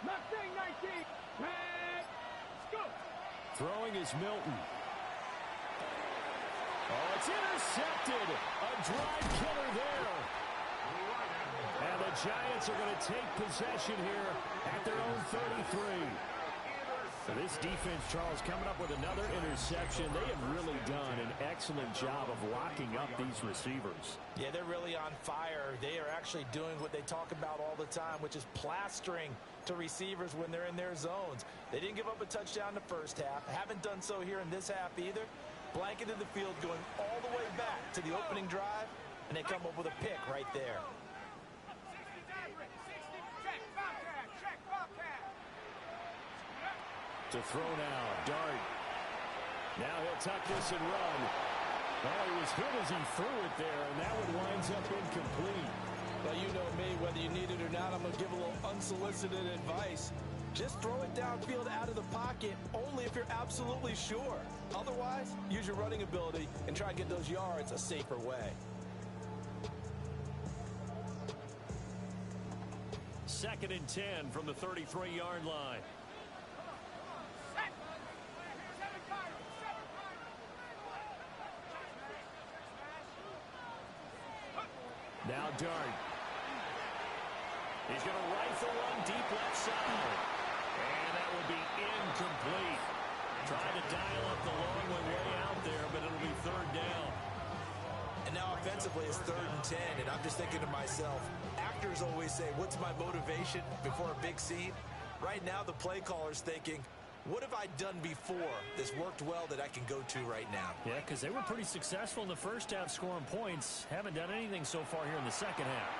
[SPEAKER 3] Mustang 19. Let's go.
[SPEAKER 2] Throwing is Milton. Oh, it's intercepted. A drive killer there. And the Giants are going to take possession here at their own 33. So this defense, Charles, coming up with another interception. They have really done an excellent job of locking up these receivers.
[SPEAKER 4] Yeah, they're really on fire. They are actually doing what they talk about all the time, which is plastering to receivers when they're in their zones. They didn't give up a touchdown in the first half. Haven't done so here in this half either. Blanketed the field going all the way back to the opening drive, and they come up with a pick right there.
[SPEAKER 2] To throw now, Dart. Now he'll tuck this and run. Oh, he was hit as he threw it there, and that one winds up incomplete.
[SPEAKER 6] Well, you know me, whether you need it or not, I'm going to give a little unsolicited advice. Just throw it downfield out of the pocket only if you're absolutely sure. Otherwise, use your running ability and try and get those yards a safer way.
[SPEAKER 2] Second and 10 from the 33-yard line. Now Dart. He's going to rifle one deep left side. And that will be incomplete. Trying to dial up the long way out there, but it'll be third down.
[SPEAKER 4] And now offensively it's 3rd and 10, and I'm just thinking to myself, actors always say, what's my motivation before a big scene? Right now the play caller's thinking, what have I done before that's worked well that I can go to right now?
[SPEAKER 2] Yeah, because they were pretty successful in the first half scoring points. Haven't done anything so far here in the second half.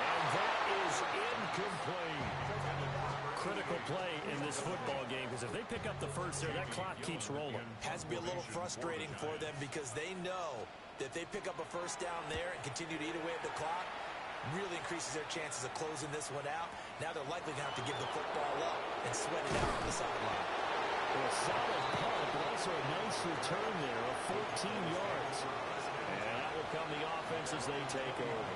[SPEAKER 2] And that is incomplete. Critical play in this football game, because if they pick up the first there, that clock keeps rolling.
[SPEAKER 4] Has to be a little frustrating for them because they know that if they pick up a first down there and continue to eat away at the clock, really increases their chances of closing this one out. Now they're likely going to have to give the football up and sweat it out on the sideline.
[SPEAKER 2] Well, a solid punt, but also a nice return there of 14 yards. And that will come the offense as they take over.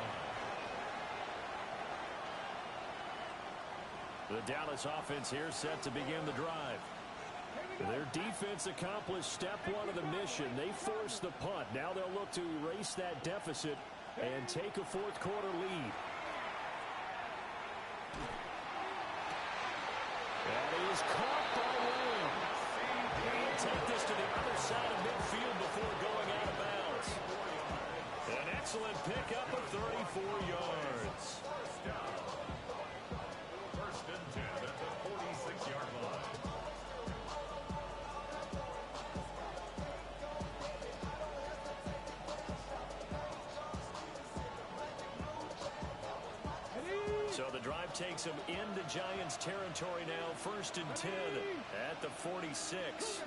[SPEAKER 2] The Dallas offense here set to begin the drive. Their defense accomplished step one of the mission. They forced the punt. Now they'll look to erase that deficit and take a fourth quarter lead. That is caught by Wayne. He'll take this to the other side of midfield before going out of bounds. An excellent pickup of 34 yards.
[SPEAKER 5] First and 10 at the 46-yard line.
[SPEAKER 2] So the drive takes them into Giants territory now. First and 10 at the 46.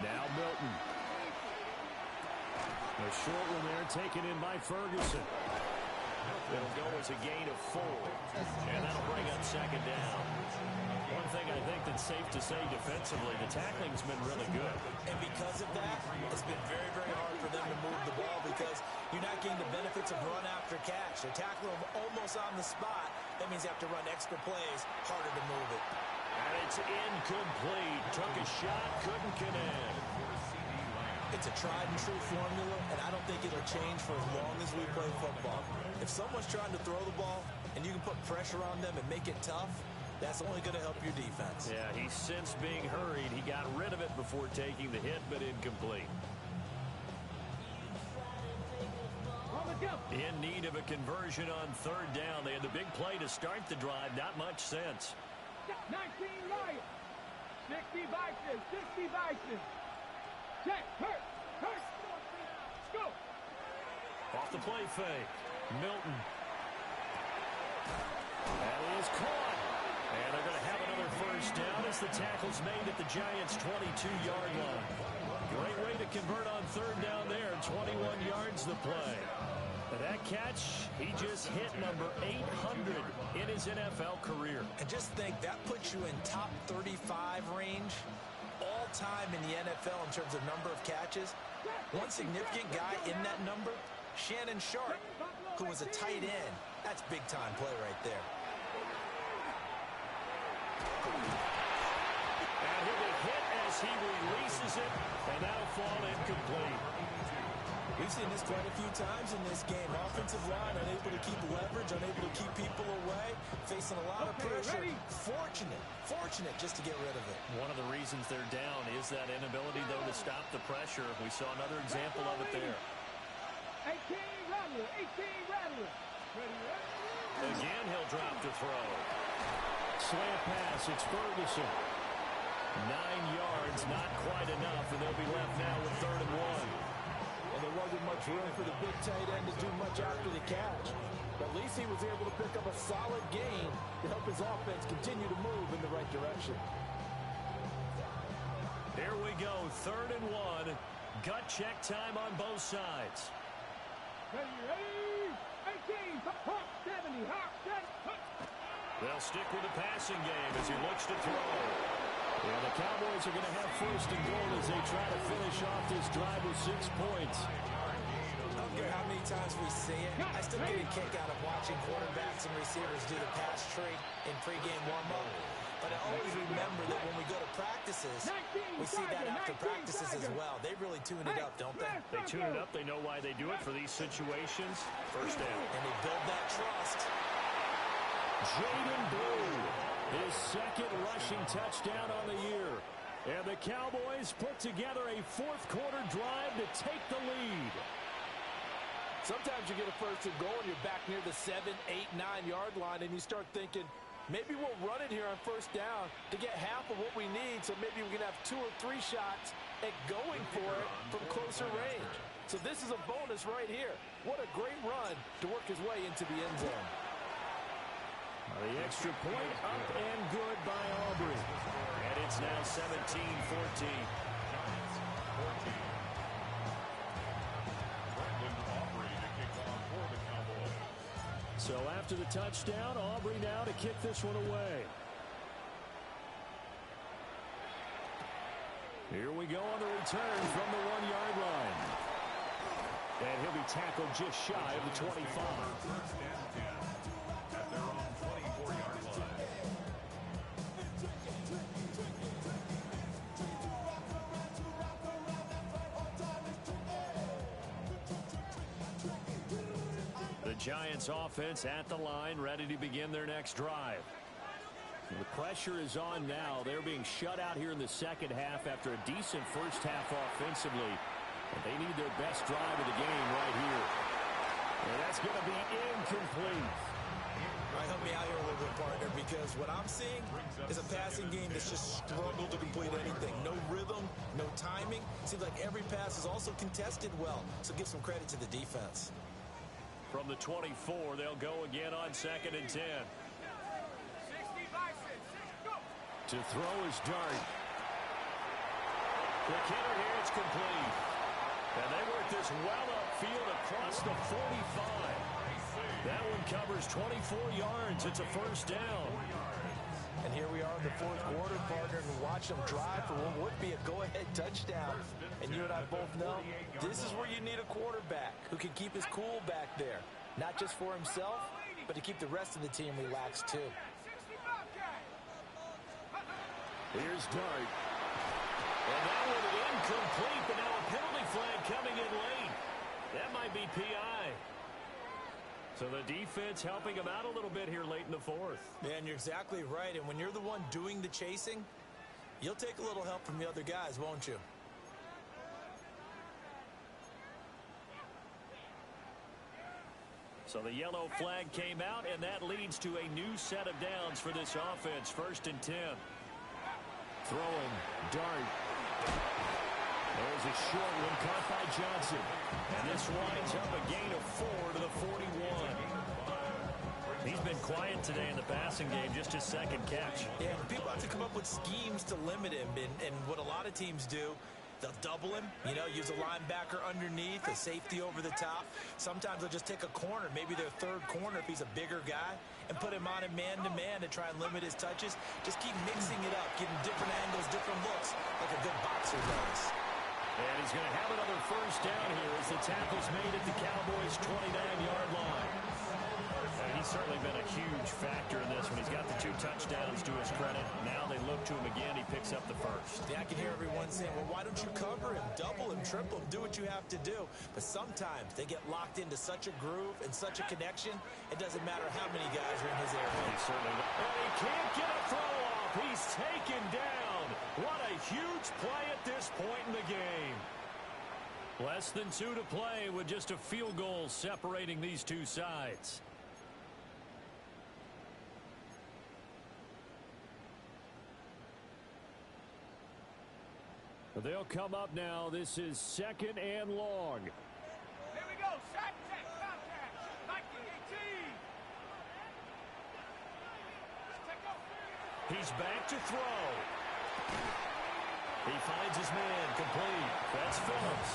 [SPEAKER 2] Now Milton. A short one there taken in by Ferguson. It'll go as a gain of 4. And that'll bring up second down. One thing I think that's safe to say defensively, the tackling's been really good.
[SPEAKER 4] And because of that, it's been very, very hard for them to move the ball because you're not getting the benefits of run after catch. They're tackling them almost on the spot. That means you have to run extra plays, harder to move it.
[SPEAKER 2] And it's incomplete. Took a shot, couldn't connect.
[SPEAKER 4] It's a tried and true formula, and I don't think it'll change for as long as we play football. If someone's trying to throw the ball and you can put pressure on them and make it tough, that's only going to help your defense.
[SPEAKER 2] Yeah, he's since being hurried. He got rid of it before taking the hit, but incomplete. In need of a conversion on third down. They had the big play to start the drive. Not much sense.
[SPEAKER 3] 19 Lions. 60 Vikings. 60 Vikings. Check. Hurt. Let's go.
[SPEAKER 2] Off the play fake. Milton. That is caught. And they're going to have another first down as the tackle's made at the Giants' 22-yard line. Great way to convert on third down there. 21 yards the play. And that catch, he just hit number 800 in his NFL career.
[SPEAKER 4] And just think, that puts you in top 35 range all-time in the NFL in terms of number of catches. One significant guy in that number, Shannon Sharp, who was a tight end. That's big-time play right there.
[SPEAKER 2] And he'll be hit as he releases it, and that'll fall incomplete.
[SPEAKER 4] We've seen this quite a few times in this game. Offensive line unable to keep leverage, unable to keep people away, facing a lot of pressure. Fortunate just to get rid of it.
[SPEAKER 2] One of the reasons they're down is that inability, though, to stop the pressure. We saw another example of it there.
[SPEAKER 3] 18 Rattler.
[SPEAKER 2] Again, he'll drop the throw. Slant pass, it's Ferguson. 9 yards, not quite enough, and they'll be left now with 3rd and 1.
[SPEAKER 6] And there wasn't much room for the big tight end to do much after the catch. But at least he was able to pick up a solid gain to help his offense continue to move in the right direction.
[SPEAKER 2] Here we go, 3rd and 1. Gut check time on both sides.
[SPEAKER 3] Ready, 18, Hawk 70, Hawk 70.
[SPEAKER 2] They'll stick with the passing game as he looks to throw. Yeah, the Cowboys are going to have 1st and goal as they try to finish off this drive with 6 points.
[SPEAKER 4] I don't care how many times we see it. I still get a kick out of watching quarterbacks and receivers do the pass tree in pregame warm-up. But I always remember that when we go to practices, we see that after practices as well. They really tune it up, don't they?
[SPEAKER 2] They tune it up. They know why they do it for these situations. 1st down.
[SPEAKER 4] And they build that trust.
[SPEAKER 2] Jaden Blue, his 2nd rushing touchdown on the year. And the Cowboys put together a 4th quarter drive to take the lead.
[SPEAKER 6] Sometimes you get a 1st and goal and you're back near the 7, 8, 9-yard line, and you start thinking, maybe we'll run it here on 1st down to get half of what we need, so maybe we can have 2 or 3 shots at going for it from closer range. So this is a bonus right here. What a great run to work his way into the end zone.
[SPEAKER 2] The extra point up and good by Aubrey. And it's now 17-14. So after the touchdown, Aubrey now to kick this one away. Here we go on the return from the 1-yard line. And he'll be tackled just shy of the 25.
[SPEAKER 5] At their own 24-yard line.
[SPEAKER 2] The Giants offense at the line, ready to begin their next drive. The pressure is on now. They're being shut out here in the 2nd half after a decent 1st half offensively. And they need their best drive of the game right here. And that's going to be incomplete.
[SPEAKER 4] All right, help me out here a little bit, partner, because what I'm seeing is a passing game that's just struggled to complete anything. No rhythm, no timing. Seems like every pass is also contested well. So give some credit to the defense.
[SPEAKER 2] From the 24, they'll go again on 2nd and 10. To throw is Dart. The kicker here, it's complete. And they work this well upfield across the 45. That one covers 24 yards. It's a 1st down.
[SPEAKER 4] And here we are in the 4th quarter, partner, and watch them drive for what would be a go-ahead touchdown. And you and I both know this is where you need a quarterback who can keep his cool back there. Not just for himself, but to keep the rest of the team relaxed too.
[SPEAKER 2] Here's Dart. And that one incomplete, but now a penalty flag coming in late. That might be PI. So the defense helping him out a little bit here late in the 4th.
[SPEAKER 4] Man, you're exactly right. And when you're the one doing the chasing, you'll take a little help from the other guys, won't you?
[SPEAKER 2] So the yellow flag came out, and that leads to a new set of downs for this offense. 1st and 10. Throwing, Dart. There's a short one caught by Johnson. And this winds up a gain of 4 to the 41. He's been quiet today in the passing game, just his 2nd catch.
[SPEAKER 4] Yeah, people have to come up with schemes to limit him. And what a lot of teams do, they'll double him, use a linebacker underneath, a safety over the top. Sometimes they'll just take a corner, maybe their 3rd corner if he's a bigger guy, and put him on a man-to-man to try and limit his touches. Just keep mixing it up, getting different angles, different looks, like a good boxer does.
[SPEAKER 2] And he's going to have another 1st down here as the tackle's made at the Cowboys' 29-yard line. And he He's certainly been a huge factor in this one. He's got the 2 touchdowns to his credit. Now they look to him again. He picks up the first.
[SPEAKER 4] Yeah, I can hear everyone saying, well, why don't you cover him, double him, triple him, do what you have to do. But sometimes they get locked into such a groove and such a connection, it doesn't matter how many guys are in his area.
[SPEAKER 2] He certainly does. And he can't get a throw off. He's taken down. What a huge play at this point in the game. Less than 2 to play with just a field goal separating these two sides. They'll come up now. This is 2nd and long.
[SPEAKER 3] Here we go. Shot, check, contact. 19-18.
[SPEAKER 2] He's back to throw. He finds his man, complete. That's Phillips.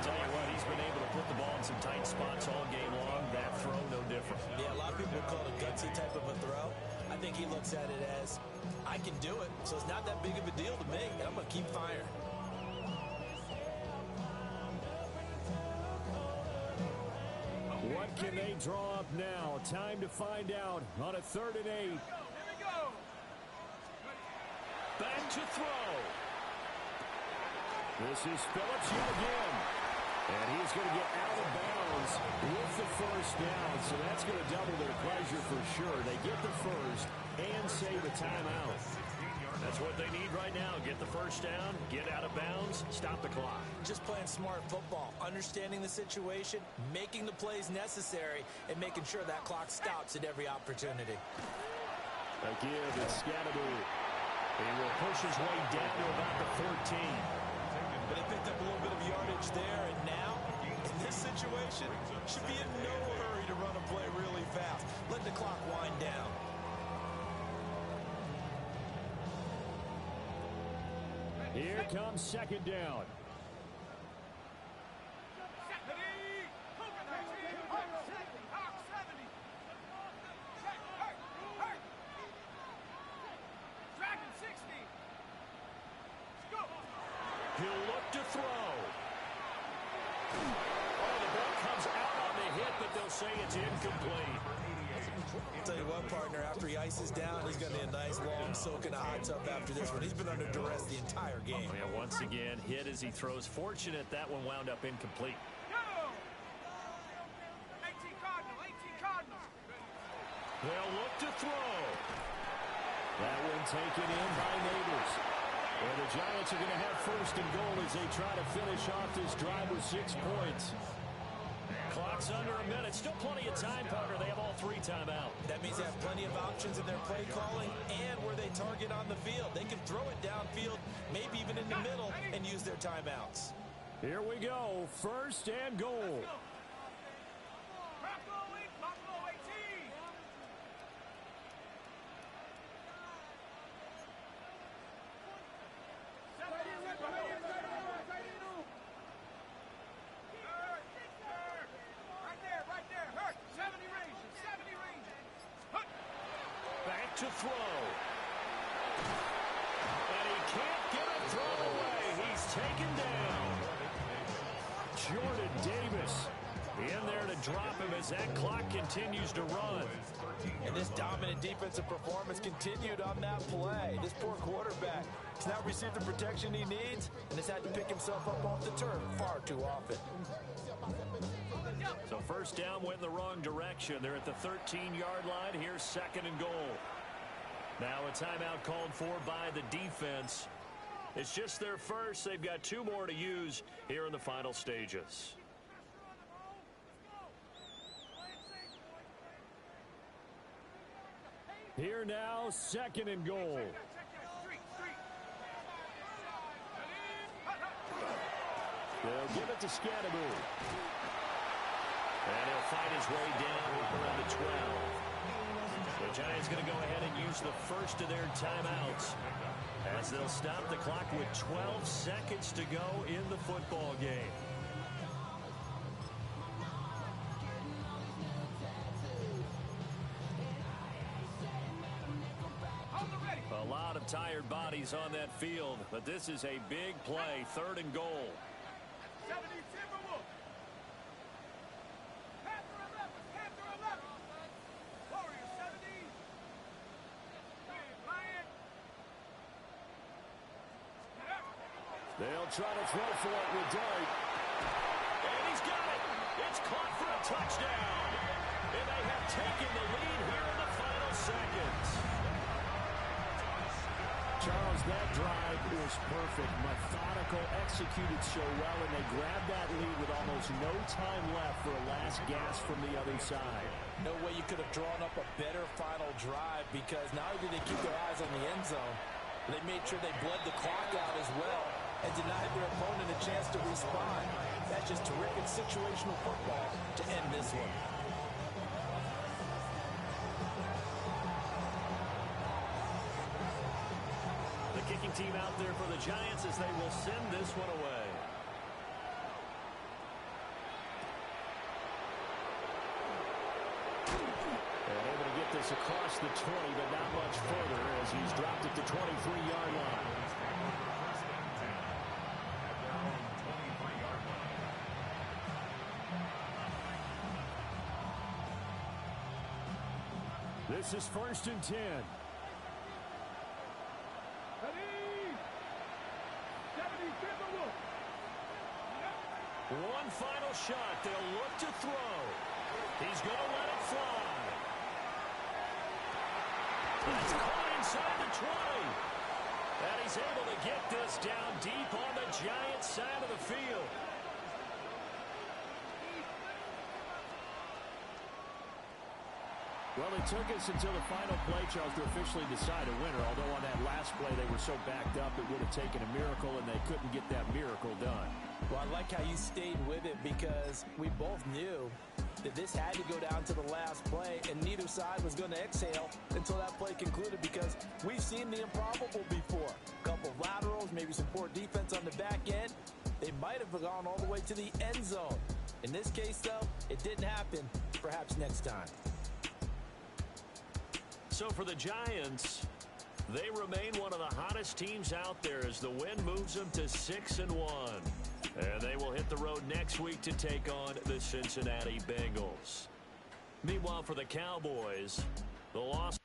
[SPEAKER 2] Tell you what, he's been able to put the ball in some tight spots all game long. That throw, no different.
[SPEAKER 4] Yeah, a lot of people would call it a gutsy type of a throw. I think he looks at it as, I can do it, so it's not that big of a deal to me, and I'm going to keep firing.
[SPEAKER 2] What can they draw up now? Time to find out on a 3rd and 8.
[SPEAKER 3] Here we go.
[SPEAKER 2] Back to throw. This is Phillips yet again. And he's going to get out of bounds with the first down. So that's going to double their pleasure for sure. They get the first and save a timeout. That's what they need right now. Get the first down, get out of bounds, stop the clock.
[SPEAKER 4] Just playing smart football, understanding the situation, making the plays necessary, and making sure that clock stops at every opportunity.
[SPEAKER 2] Again, it's Scatterby. He will push his way down to about the 14.
[SPEAKER 4] But he picked up a little bit of yardage there, and now, in this situation, should be in no hurry to run a play really fast. Let the clock wind down.
[SPEAKER 2] Here comes 2nd down. He'll look to throw. Oh, the ball comes out on the hit, but they'll say it's incomplete.
[SPEAKER 4] I'll tell you what, partner, after he ices down, he's going to need a nice long soak in a hot tub after this one. He's been under duress the entire game.
[SPEAKER 2] Oh, yeah, once again, hit as he throws. Fortunate that one wound up incomplete. They'll look to throw. That one taken in by Neighbors. And the Giants are going to have 1st and goal as they try to finish off this drive with 6 points. Clock's under a minute. Still plenty of time, partner. They have all 3 timeouts.
[SPEAKER 4] That means they have plenty of options in their play calling and where they target on the field. They can throw it downfield, maybe even in the middle, and use their timeouts.
[SPEAKER 2] Here we go. 1st and goal. To throw. And he can't get a throw away. He's taken down. Jordan Davis in there to drop him as that clock continues to run.
[SPEAKER 4] And this dominant defensive performance continued on that play. This poor quarterback has now received the protection he needs and has had to pick himself up off the turf far too often.
[SPEAKER 2] So 1st down went in the wrong direction. They're at the 13-yard line. Here's 2nd and goal. Now a timeout called for by the defense. It's just their first. They've got 2 more to use here in the final stages. Here now, 2nd and goal. They'll give it to Scatterby. And he'll find his way down around the 12. The Giants going to go ahead and use the first of their timeouts as they'll stop the clock with 12 seconds to go in the football game. A lot of tired bodies on that field, but this is a big play, 3rd and goal. They'll try to throw for it with Dart. And he's got it. It's caught for a touchdown. And they have taken the lead here in the final seconds. Charles, that drive was perfect. Methodical, executed so well, and they grabbed that lead with almost no time left for a last gasp from the other side.
[SPEAKER 6] No way you could have drawn up a better final drive, because not only did they keep their eyes on the end zone, they made sure they bled the clock out as well and denied their opponent a chance to respond. That's just terrific situational football to end this one.
[SPEAKER 2] The kicking team out there for the Giants as they will send this one away. And able to get this across the 20, but not much further as he's dropped it to 23-yard line. This is 1st and 10. One final shot. They'll look to throw. He's going to let it fly. That's caught inside the 20. And he's able to get this down deep on the Giants side of the field. Well, it took us until the final play, Charles, to officially decide a winner. Although on that last play they were so backed up it would have taken a miracle, and they couldn't get that miracle done.
[SPEAKER 6] Well, I like how you stayed with it, because we both knew that this had to go down to the last play, and neither side was going to exhale until that play concluded, because we've seen the improbable before. A couple of laterals, maybe some poor defense on the back end. They might have gone all the way to the end zone. In this case, though, it didn't happen. Perhaps next time.
[SPEAKER 2] So for the Giants, they remain one of the hottest teams out there as the win moves them to 6-1. And they will hit the road next week to take on the Cincinnati Bengals. Meanwhile, for the Cowboys, the loss.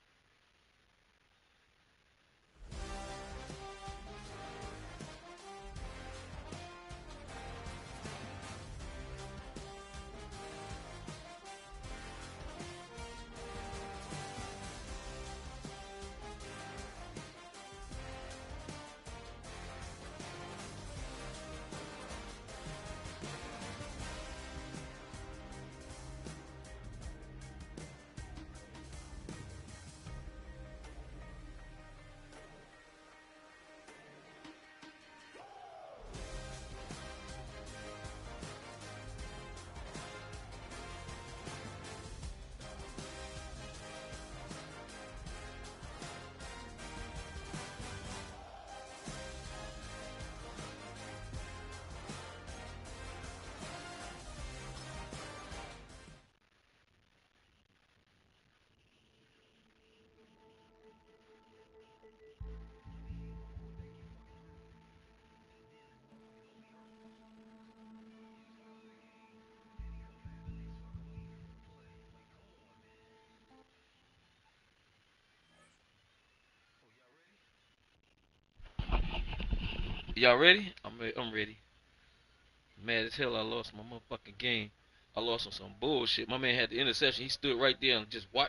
[SPEAKER 7] Y'all ready? I'm ready. Mad as hell I lost my motherfucking game. I lost on some bullshit. My man had the interception. He stood right there and just watched.